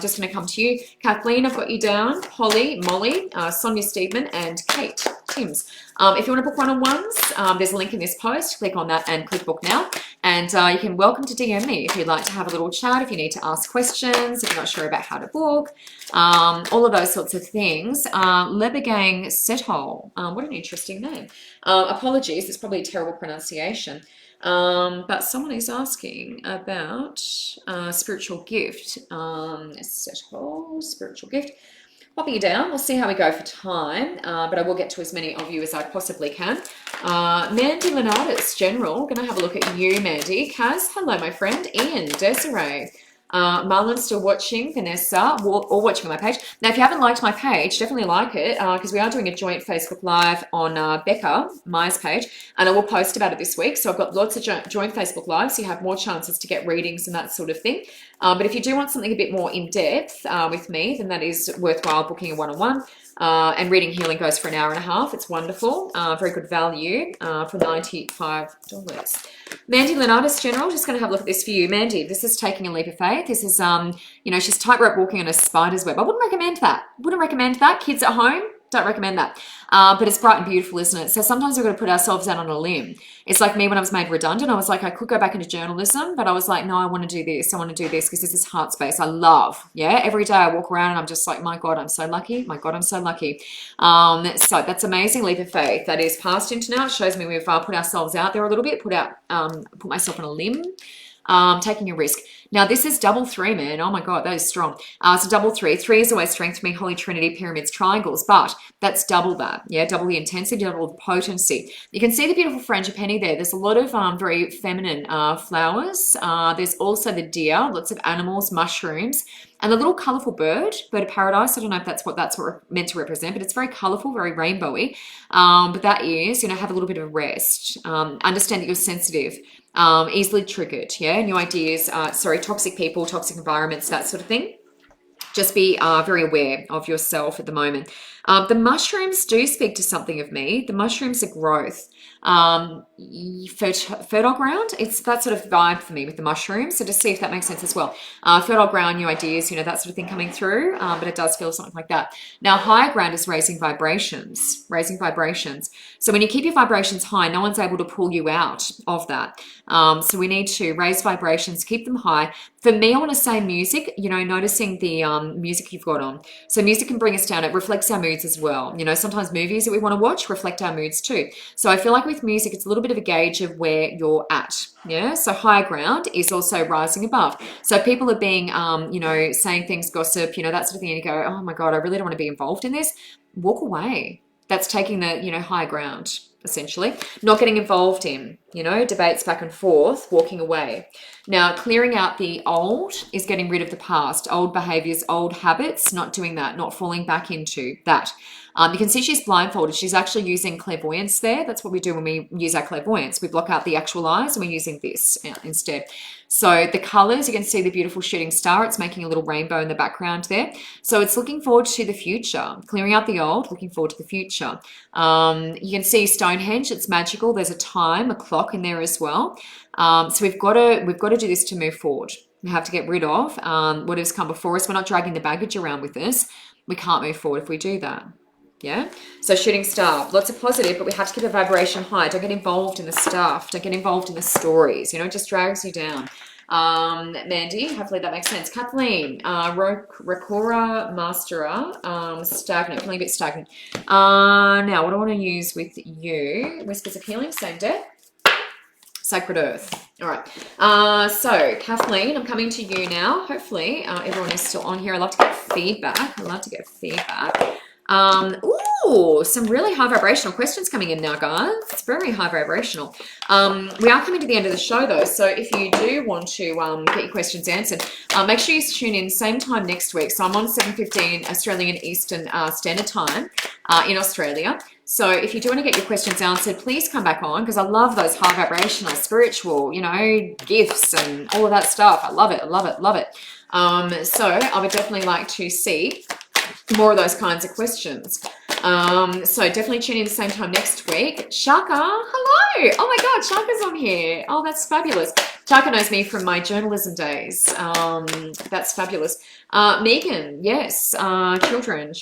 just going to come to you. Kathleen, I've got you down. Holly, Molly, Sonia Steedman, and Kate Timms. If you want to book one-on-ones, there's a link in this post. Click on that and click book now. And you can welcome to DM me if you'd like to have a little chat, if you need to ask questions, if you're not sure about how to book, all of those sorts of things. Lebergang Sethole, what an interesting name. Apologies, it's probably a terrible pronunciation. But someone is asking about spiritual gift. Spiritual gift. Popping you down. We'll see how we go for time, but I will get to as many of you as I possibly can. Mandy Leonardis, General. Going to have a look at you, Mandy. Kaz, hello, my friend. Ian, Desiree. Marlon's still watching, Vanessa, or watching on my page. Now, if you haven't liked my page, definitely like it, because we are doing a joint Facebook Live on Becca, Maya's page, and I will post about it this week. So I've got lots of joint Facebook Lives, so you have more chances to get readings and that sort of thing. But if you do want something a bit more in-depth with me, then that is worthwhile booking a one-on-one. And reading healing goes for an hour and a half. It's wonderful. Very good value for $95. Mandy Leonardis, General, just going to have a look at this for you. Mandy, this is taking a leap of faith. This is, she's tightrope walking on a spider's web. I wouldn't recommend that. Wouldn't recommend that. Kids at home, don't recommend that. But it's bright and beautiful, isn't it? So sometimes we've got to put ourselves out on a limb. It's like me when I was made redundant. I was like, I could go back into journalism, but I was like, no, I want to do this. I want to do this because this is heart space. I love, yeah. Every day I walk around and I'm just like, my God, I'm so lucky. My God, I'm so lucky. So that's amazing leap of faith. That is past into now. It shows me we've put ourselves out there a little bit, put myself on a limb. Taking a risk. Now, this is double 3, man. Oh my God, that is strong. So double 3. 3 is always strength for me, Holy Trinity, pyramids, triangles, but that's double that. Yeah, double the intensity, double the potency. You can see the beautiful frangipani there. There's a lot of very feminine flowers. There's also the deer, lots of animals, mushrooms, and the little colourful bird of paradise. I don't know if that's what meant to represent, but it's very colourful, very rainbowy. But that is, have a little bit of rest. Understand that you're sensitive, easily triggered, new ideas, toxic people, toxic environments, that sort of thing. Just be very aware of yourself at the moment. The mushrooms do speak to something of me. The mushrooms are growth. Fertile ground, it's that sort of vibe for me with the mushrooms. So just see if that makes sense as well. Fertile ground, new ideas, that sort of thing coming through. But it does feel something like that. Now, higher ground is raising vibrations. So when you keep your vibrations high, no one's able to pull you out of that. So we need to raise vibrations, keep them high. For me, I want to say music, noticing the music you've got on. So music can bring us down. It reflects our moods as well. Sometimes movies that we want to watch reflect our moods too. So I feel like with music, it's a little bit of a gauge of where you're at. Yeah. So higher ground is also rising above. So if people are being, saying things, gossip, that sort of thing, and you go, oh my God, I really don't want to be involved in this. Walk away. That's taking the, higher ground, essentially. Not getting involved in, debates back and forth, walking away. Now, clearing out the old is getting rid of the past, old behaviors, old habits, not doing that, not falling back into that. You can see she's blindfolded. She's actually using clairvoyance there. That's what we do when we use our clairvoyance. We block out the actual eyes and we're using this instead. So the colors, you can see the beautiful shooting star. It's making a little rainbow in the background there. So it's looking forward to the future. Clearing out the old, looking forward to the future. You can see Stonehenge. It's magical. There's a time, a clock in there as well. So we've got to do this to move forward. We have to get rid of whatever's come before us. We're not dragging the baggage around with us. We can't move forward if we do that. Yeah. So shooting star, lots of positive, but we have to keep the vibration high. Don't get involved in the stuff. Don't get involved in the stories. It just drags you down. Mandy, hopefully that makes sense. Kathleen, Rakora Masterer, stagnant, feeling a bit stagnant. Now, what do I want to use with you? Whispers of Healing, same day. Sacred Earth. All right. So, Kathleen, I'm coming to you now. Hopefully, everyone is still on here. I love to get feedback. Ooh, some really high vibrational questions coming in now, guys. It's very high vibrational. We are coming to the end of the show, though, so if you do want to get your questions answered, make sure you tune in same time next week. So I'm on 7:15 Australian Eastern Standard Time in Australia. So if you do want to get your questions answered, please come back on, because I love those high vibrational, spiritual, gifts and all of that stuff. I love it, love it, love it. So I would definitely like to see more of those kinds of questions. So definitely tune in the same time next week. Shaka, hello. Oh my God, Shaka's on here. Oh, that's fabulous. Shaka knows me from my journalism days. That's fabulous. Megan, yes. Children.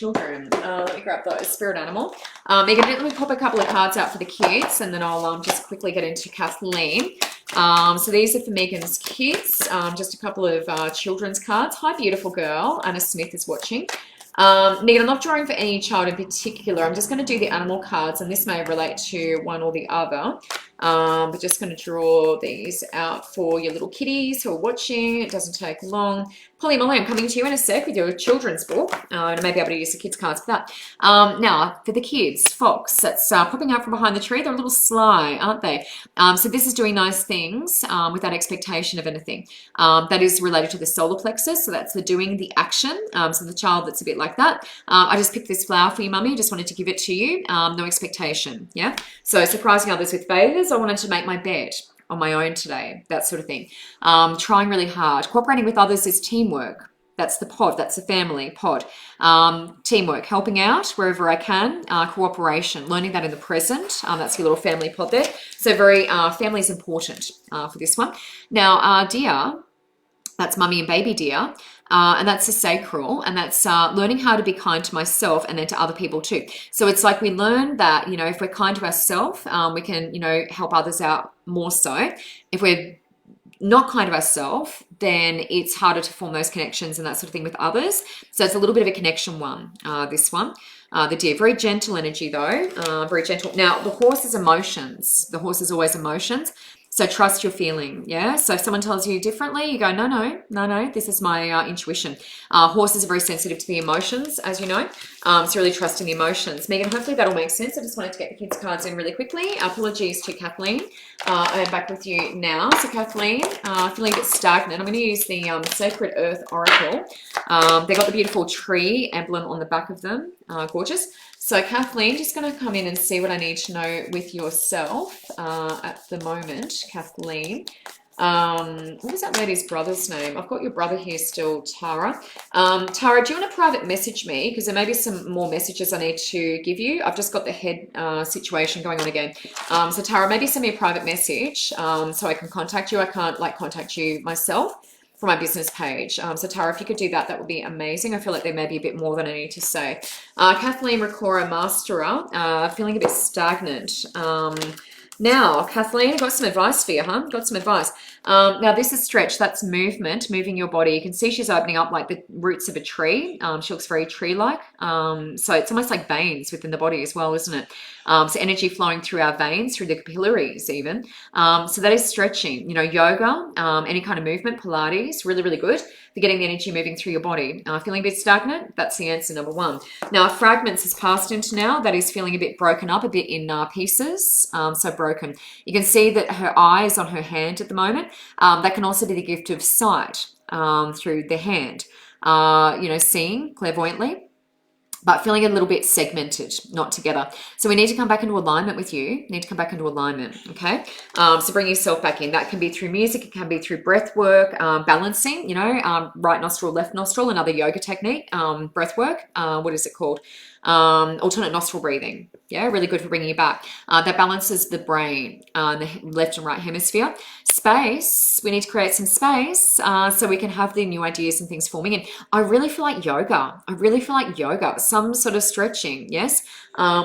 Let me grab those. Spirit animal. Megan, let me pop a couple of cards out for the kids, and then I'll just quickly get into Kathleen. So these are for Megan's kids. Just a couple of children's cards. Hi, beautiful girl. Anna Smith is watching. Megan, I'm not drawing for any child in particular. I'm just going to do the animal cards, and this may relate to one or the other. We're just going to draw these out for your little kitties who are watching. It doesn't take long. Polly Molly, I'm coming to you in a sec with your children's book. And I may be able to use the kids' cards for that. Now, for the kids, Fox, that's popping out from behind the tree. They're a little sly, aren't they? So this is doing nice things without expectation of anything. That is related to the solar plexus. So that's the doing, the action. So the child that's a bit like that. I just picked this flower for you, Mummy. Just wanted to give it to you. No expectation. Yeah. So surprising others with favors. I wanted to make my bed on my own today, that sort of thing. Trying really hard. Cooperating with others is teamwork. That's the pod. That's the family pod. Teamwork, helping out wherever I can. Cooperation, learning that in the present. That's your little family pod there. So very family is important for this one. Now, dear, that's mummy and baby dear. And that's the sacral, and that's learning how to be kind to myself and then to other people too. So it's like we learn that, if we're kind to ourselves, we can, help others out more so. If we're not kind to ourselves, then it's harder to form those connections and that sort of thing with others. So it's a little bit of a connection one, this one. The deer, very gentle energy though, very gentle. Now, the horse is emotions. The horse is always emotions. So trust your feeling, yeah? So if someone tells you differently, you go, no, this is my intuition. Horses are very sensitive to the emotions, as you know. So really trusting the emotions. Megan, hopefully that'll make sense. I just wanted to get the kids' cards in really quickly. Apologies to Kathleen. I am back with you now. So Kathleen, feeling a bit stagnant. I'm going to use the Sacred Earth Oracle. They got the beautiful tree emblem on the back of them. Gorgeous. So Kathleen, just going to come in and see what I need to know with yourself at the moment. Kathleen, what was that lady's brother's name? I've got your brother here still, Tara. Tara, do you want to private message me? Because there may be some more messages I need to give you. I've just got the head situation going on again. So Tara, maybe send me a private message so I can contact you. I can't contact you myself for my business page. So Tara, if you could do that, that would be amazing. I feel like there may be a bit more than I need to say. Kathleen Ricora Masterer, feeling a bit stagnant. Now, Kathleen, I've got some advice for you, huh? Got some advice. Now, this is stretch. That's movement, moving your body. You can see she's opening up like the roots of a tree. She looks very tree-like. So it's almost like veins within the body as well, isn't it? So energy flowing through our veins, through the capillaries even. So that is stretching. You know, yoga, any kind of movement, Pilates, really, really good for getting the energy moving through your body. Feeling a bit stagnant? That's the answer, number one. Now, fragments has passed into now. That is feeling a bit broken up, a bit in pieces. So broken. You can see that her eye is on her hand at the moment. That can also be the gift of sight through the hand. You know, seeing clairvoyantly, but feeling a little bit segmented, not together. So we need to come back into alignment with you. Need to come back into alignment, okay? So bring yourself back in. That can be through music. It can be through breath work, balancing, you know, right nostril, left nostril, another yoga technique, breath work. What is it called? Alternate nostril breathing. Yeah, really good for bringing you back. That balances the brain, the left and right hemisphere. Space, we need to create some space so we can have the new ideas and things forming. And I really feel like yoga. I really feel like yoga, some sort of stretching. Yes,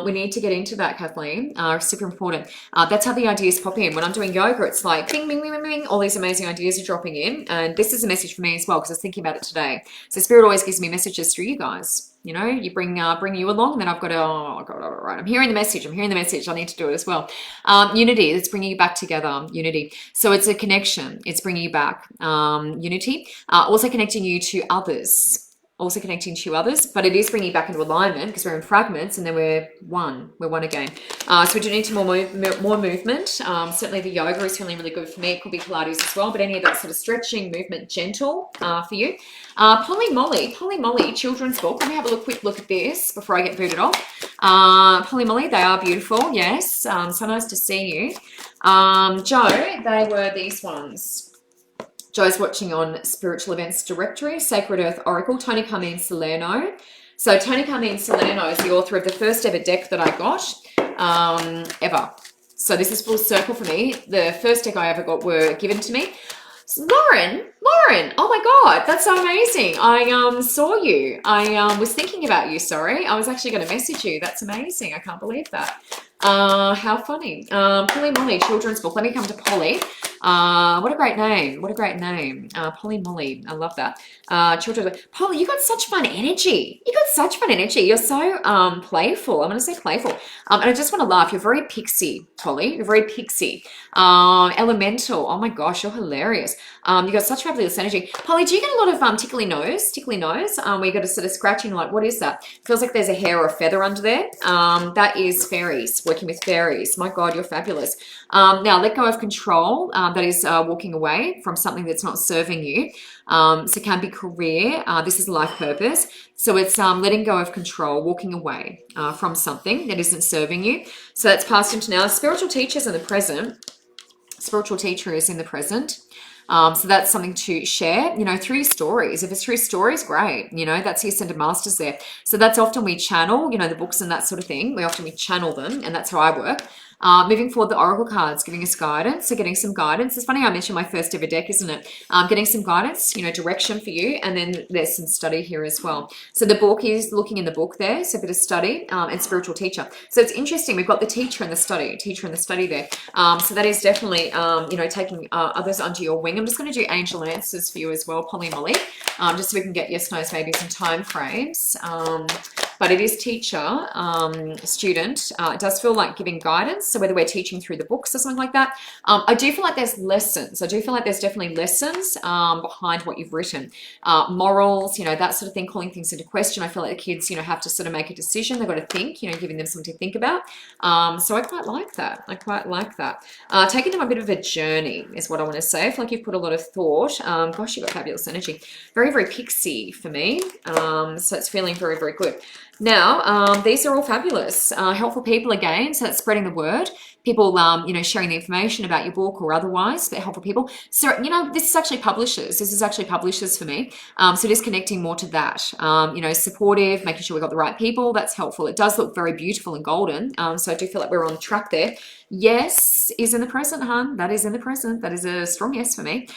we need to get into that, Kathleen. Super important. That's how the ideas pop in. When I'm doing yoga, it's like bing, bing, bing, bing, bing. All these amazing ideas are dropping in. And this is a message for me as well because I was thinking about it today. So Spirit always gives me messages through you guys. You know, you bring you along, and then I've got to, oh God, all right, I'm hearing the message. I need to do it as well. Unity, it's bringing you back together. Unity. So it's a connection. It's bringing you back. Unity. Also connecting you to others. Also connecting to others, but it is bringing you back into alignment because we're in fragments and then we're one. We're one again. So we do need more movement. Certainly the yoga is feeling really good for me. It could be Pilates as well, but any of that sort of stretching movement, gentle for you. Polly Molly, children's book. Let me have a quick look at this before I get booted off. Polly Molly, they are beautiful. Yes, so nice to see you. Joe, they were these ones. Joe's watching on Spiritual Events Directory, Sacred Earth Oracle, Tony Carmine Salerno. So Tony Carmine Salerno is the author of the first ever deck that I got, ever. So this is full circle for me. The first deck I ever got were given to me. Lauren, oh my God, that's so amazing. I saw you. I was thinking about you, sorry. I was actually going to message you. That's amazing. I can't believe that. How funny. Polly Molly, children's book. Let me come to Polly. What a great name. What a great name. Polly Molly. I love that. Children's book. Polly, you got such fun energy. You got such fun energy. You're so playful. I'm going to say playful. And I just want to laugh. You're very pixie, Polly. You're very pixie. Elemental. Oh my gosh, you're hilarious. You got such fabulous energy. Polly, do you get a lot of tickly nose? Where you got to sort of scratching, like, what is that? Feels like there's a hair or a feather under there. That is fairies, working with fairies. My God, you're fabulous. Now, let go of control. That is walking away from something that's not serving you. So it can be career. This is life purpose. So it's letting go of control, walking away from something that isn't serving you. So that's passed into now. Spiritual teachers in the present. Spiritual teacher is in the present. So that's something to share, you know, through stories. If it's through stories, great. You know, that's the Ascended Masters there. So that's often we channel, you know, the books and that sort of thing. We channel them, and that's how I work. Moving forward, the Oracle cards giving us guidance. So getting some guidance. It's funny I mentioned my first ever deck, isn't it? Getting some guidance, you know, direction for you. And then there's some study here as well. So the book is looking in the book there. So a bit of study and spiritual teacher. So it's interesting. We've got the teacher and the study there. So that is definitely, you know, taking others under your wing. I'm just going to do angel answers for you as well, Polly Molly, just so we can get yes, no's, maybe some time frames. but it is teacher, student. It does feel like giving guidance. So whether we're teaching through the books or something like that, I do feel like there's lessons. I do feel like there's definitely lessons behind what you've written. Morals, that sort of thing, calling things into question. I feel like the kids, have to sort of make a decision. They've got to think, giving them something to think about. So I quite like that. I quite like that. Taking them a bit of a journey is what I want to say. I feel like you've put a lot of thought. Gosh, you've got fabulous energy. Very, very pixie for me. So it's feeling very, very good. Now, these are all fabulous. Helpful people again, so that's spreading the word. People, sharing the information about your book or otherwise, but helpful people. So, this is actually publishers. This is actually publishers for me. So just connecting more to that. Supportive, making sure we got the right people. That's helpful. It does look very beautiful and golden. So I do feel like we're on track there. Yes is in the present, hun. That is in the present. That is a strong yes for me.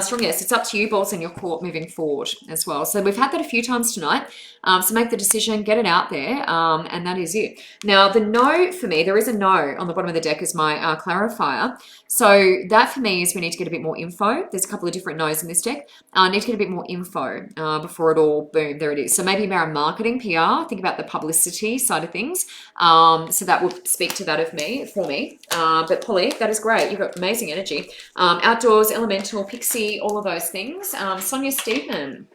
Strong yes. It's up to you, balls in your court moving forward as well. So we've had that a few times tonight. So make the decision, get it out there, and that is it. Now, the no for me, there is a no on the bottom of the deck as my clarifier. So that for me is we need to get a bit more info. There's a couple of different no's in this deck. I need to get a bit more info before it all, boom, there it is. So maybe around marketing, PR, think about the publicity side of things. So that will speak to that for me. But Polly, that is great. You've got amazing energy. Outdoors, elemental, pixie, all of those things. Sonia Stephen.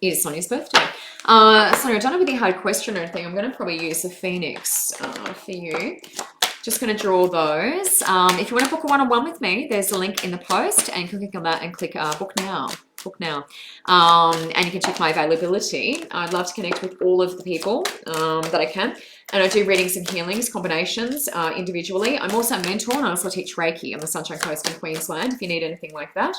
It is Sonia's birthday. Sonia, I don't know whether you had a question or anything. I'm going to probably use the Phoenix for you. Just going to draw those. If you want to book a one-on-one with me, there's a link in the post, and you can click on that and click book now. Book now. And you can check my availability. I'd love to connect with all of the people that I can. And I do readings and healings, combinations individually. I'm also a mentor, and I also teach Reiki on the Sunshine Coast in Queensland if you need anything like that.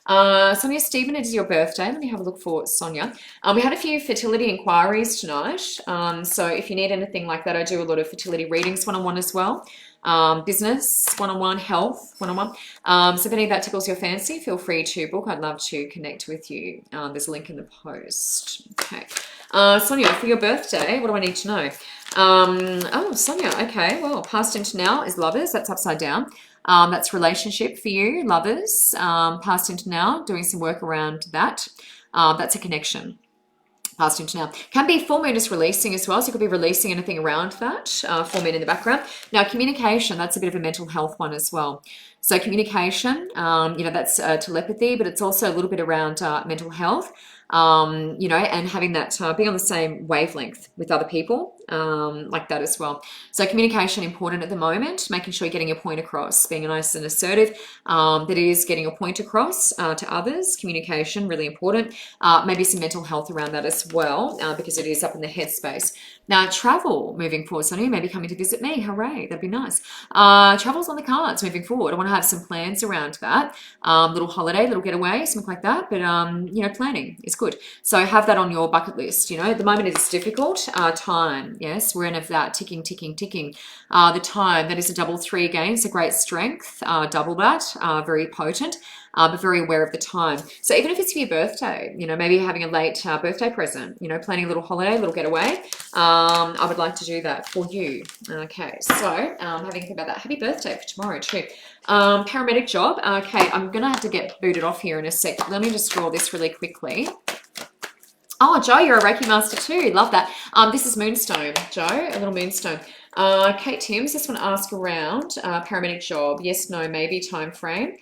Sonia Stephen, it is your birthday. Let me have a look for Sonia. We had a few fertility inquiries tonight. So if you need anything like that, I do a lot of fertility readings one-on-one as well. Business one-on-one, health one-on-one. So if any of that tickles your fancy, feel free to book. I'd love to connect with you. There's a link in the post. Okay. Sonia, for your birthday, what do I need to know? Oh, Sonia, okay. Well, past into now is lovers. That's upside down. That's relationship for you, lovers. Past into now, doing some work around that. That's a connection. Past into now. Can be full moon is releasing as well, so you could be releasing anything around that. Full moon in the background. Now, communication, that's a bit of a mental health one as well. So communication, that's telepathy, but it's also a little bit around mental health. And having that be on the same wavelength with other people, like that as well. So communication important at the moment, making sure you're getting your point across, being nice and assertive, that is getting your point across to others. Communication, really important. Maybe some mental health around that as well, because it is up in the headspace. Now, travel moving forward, Sonia, maybe coming to visit me. Hooray, that'd be nice. Travel's on the cards moving forward. I want to have some plans around that. Little holiday, little getaway, something like that. But, planning is good. So have that on your bucket list. At the moment it's difficult. Time, yes, we're in of that ticking. The time, that is a double 3 again. It's a great strength. Double that, very potent. But very aware of the time. So even if it's for your birthday, maybe having a late birthday present, planning a little holiday, a little getaway, I would like to do that for you. Okay, so having to think about that. Happy birthday for tomorrow too. Paramedic job. Okay, I'm going to have to get booted off here in a sec. Let me just draw this really quickly. Oh, Joe, you're a Reiki master too. Love that. This is Moonstone, Joe, a little Moonstone. Kate Timms, just want to ask around paramedic job. Yes, no, maybe time frame.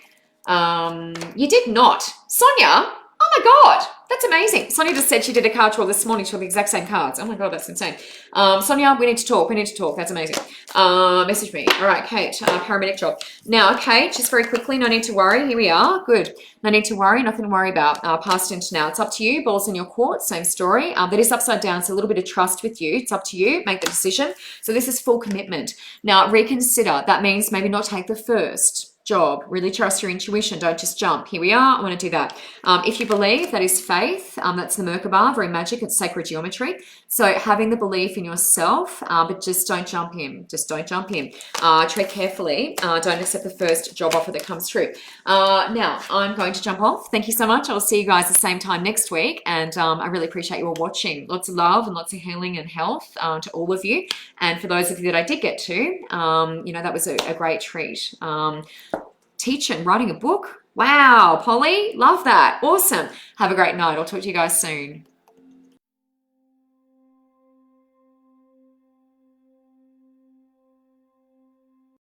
You did not. Sonia, oh my God, that's amazing. Sonia just said she did a card draw this morning. She got the exact same cards. Oh my God, that's insane. Sonia, we need to talk. That's amazing. Message me. All right, Kate, paramedic job. Now, Kate, just very quickly, no need to worry. Here we are. Good. No need to worry. Nothing to worry about. Past into now. It's up to you. Balls in your court. Same story. That is upside down. So a little bit of trust with you. It's up to you. Make the decision. So this is full commitment. Now, reconsider. That means maybe not take the first job. Really trust your intuition. Don't just jump. Here we are. I want to do that. If you believe, that is faith. That's the Merkaba, very magic. It's sacred geometry. So having the belief in yourself, but just don't jump in. Just don't jump in. Tread carefully. Don't accept the first job offer that comes through. Now, I'm going to jump off. Thank you so much. I'll see you guys the same time next week. And I really appreciate you all watching. Lots of love and lots of healing and health to all of you. And for those of you that I did get to, that was a great treat. Teaching, writing a book. Wow, Polly, love that. Awesome. Have a great night. I'll talk to you guys soon.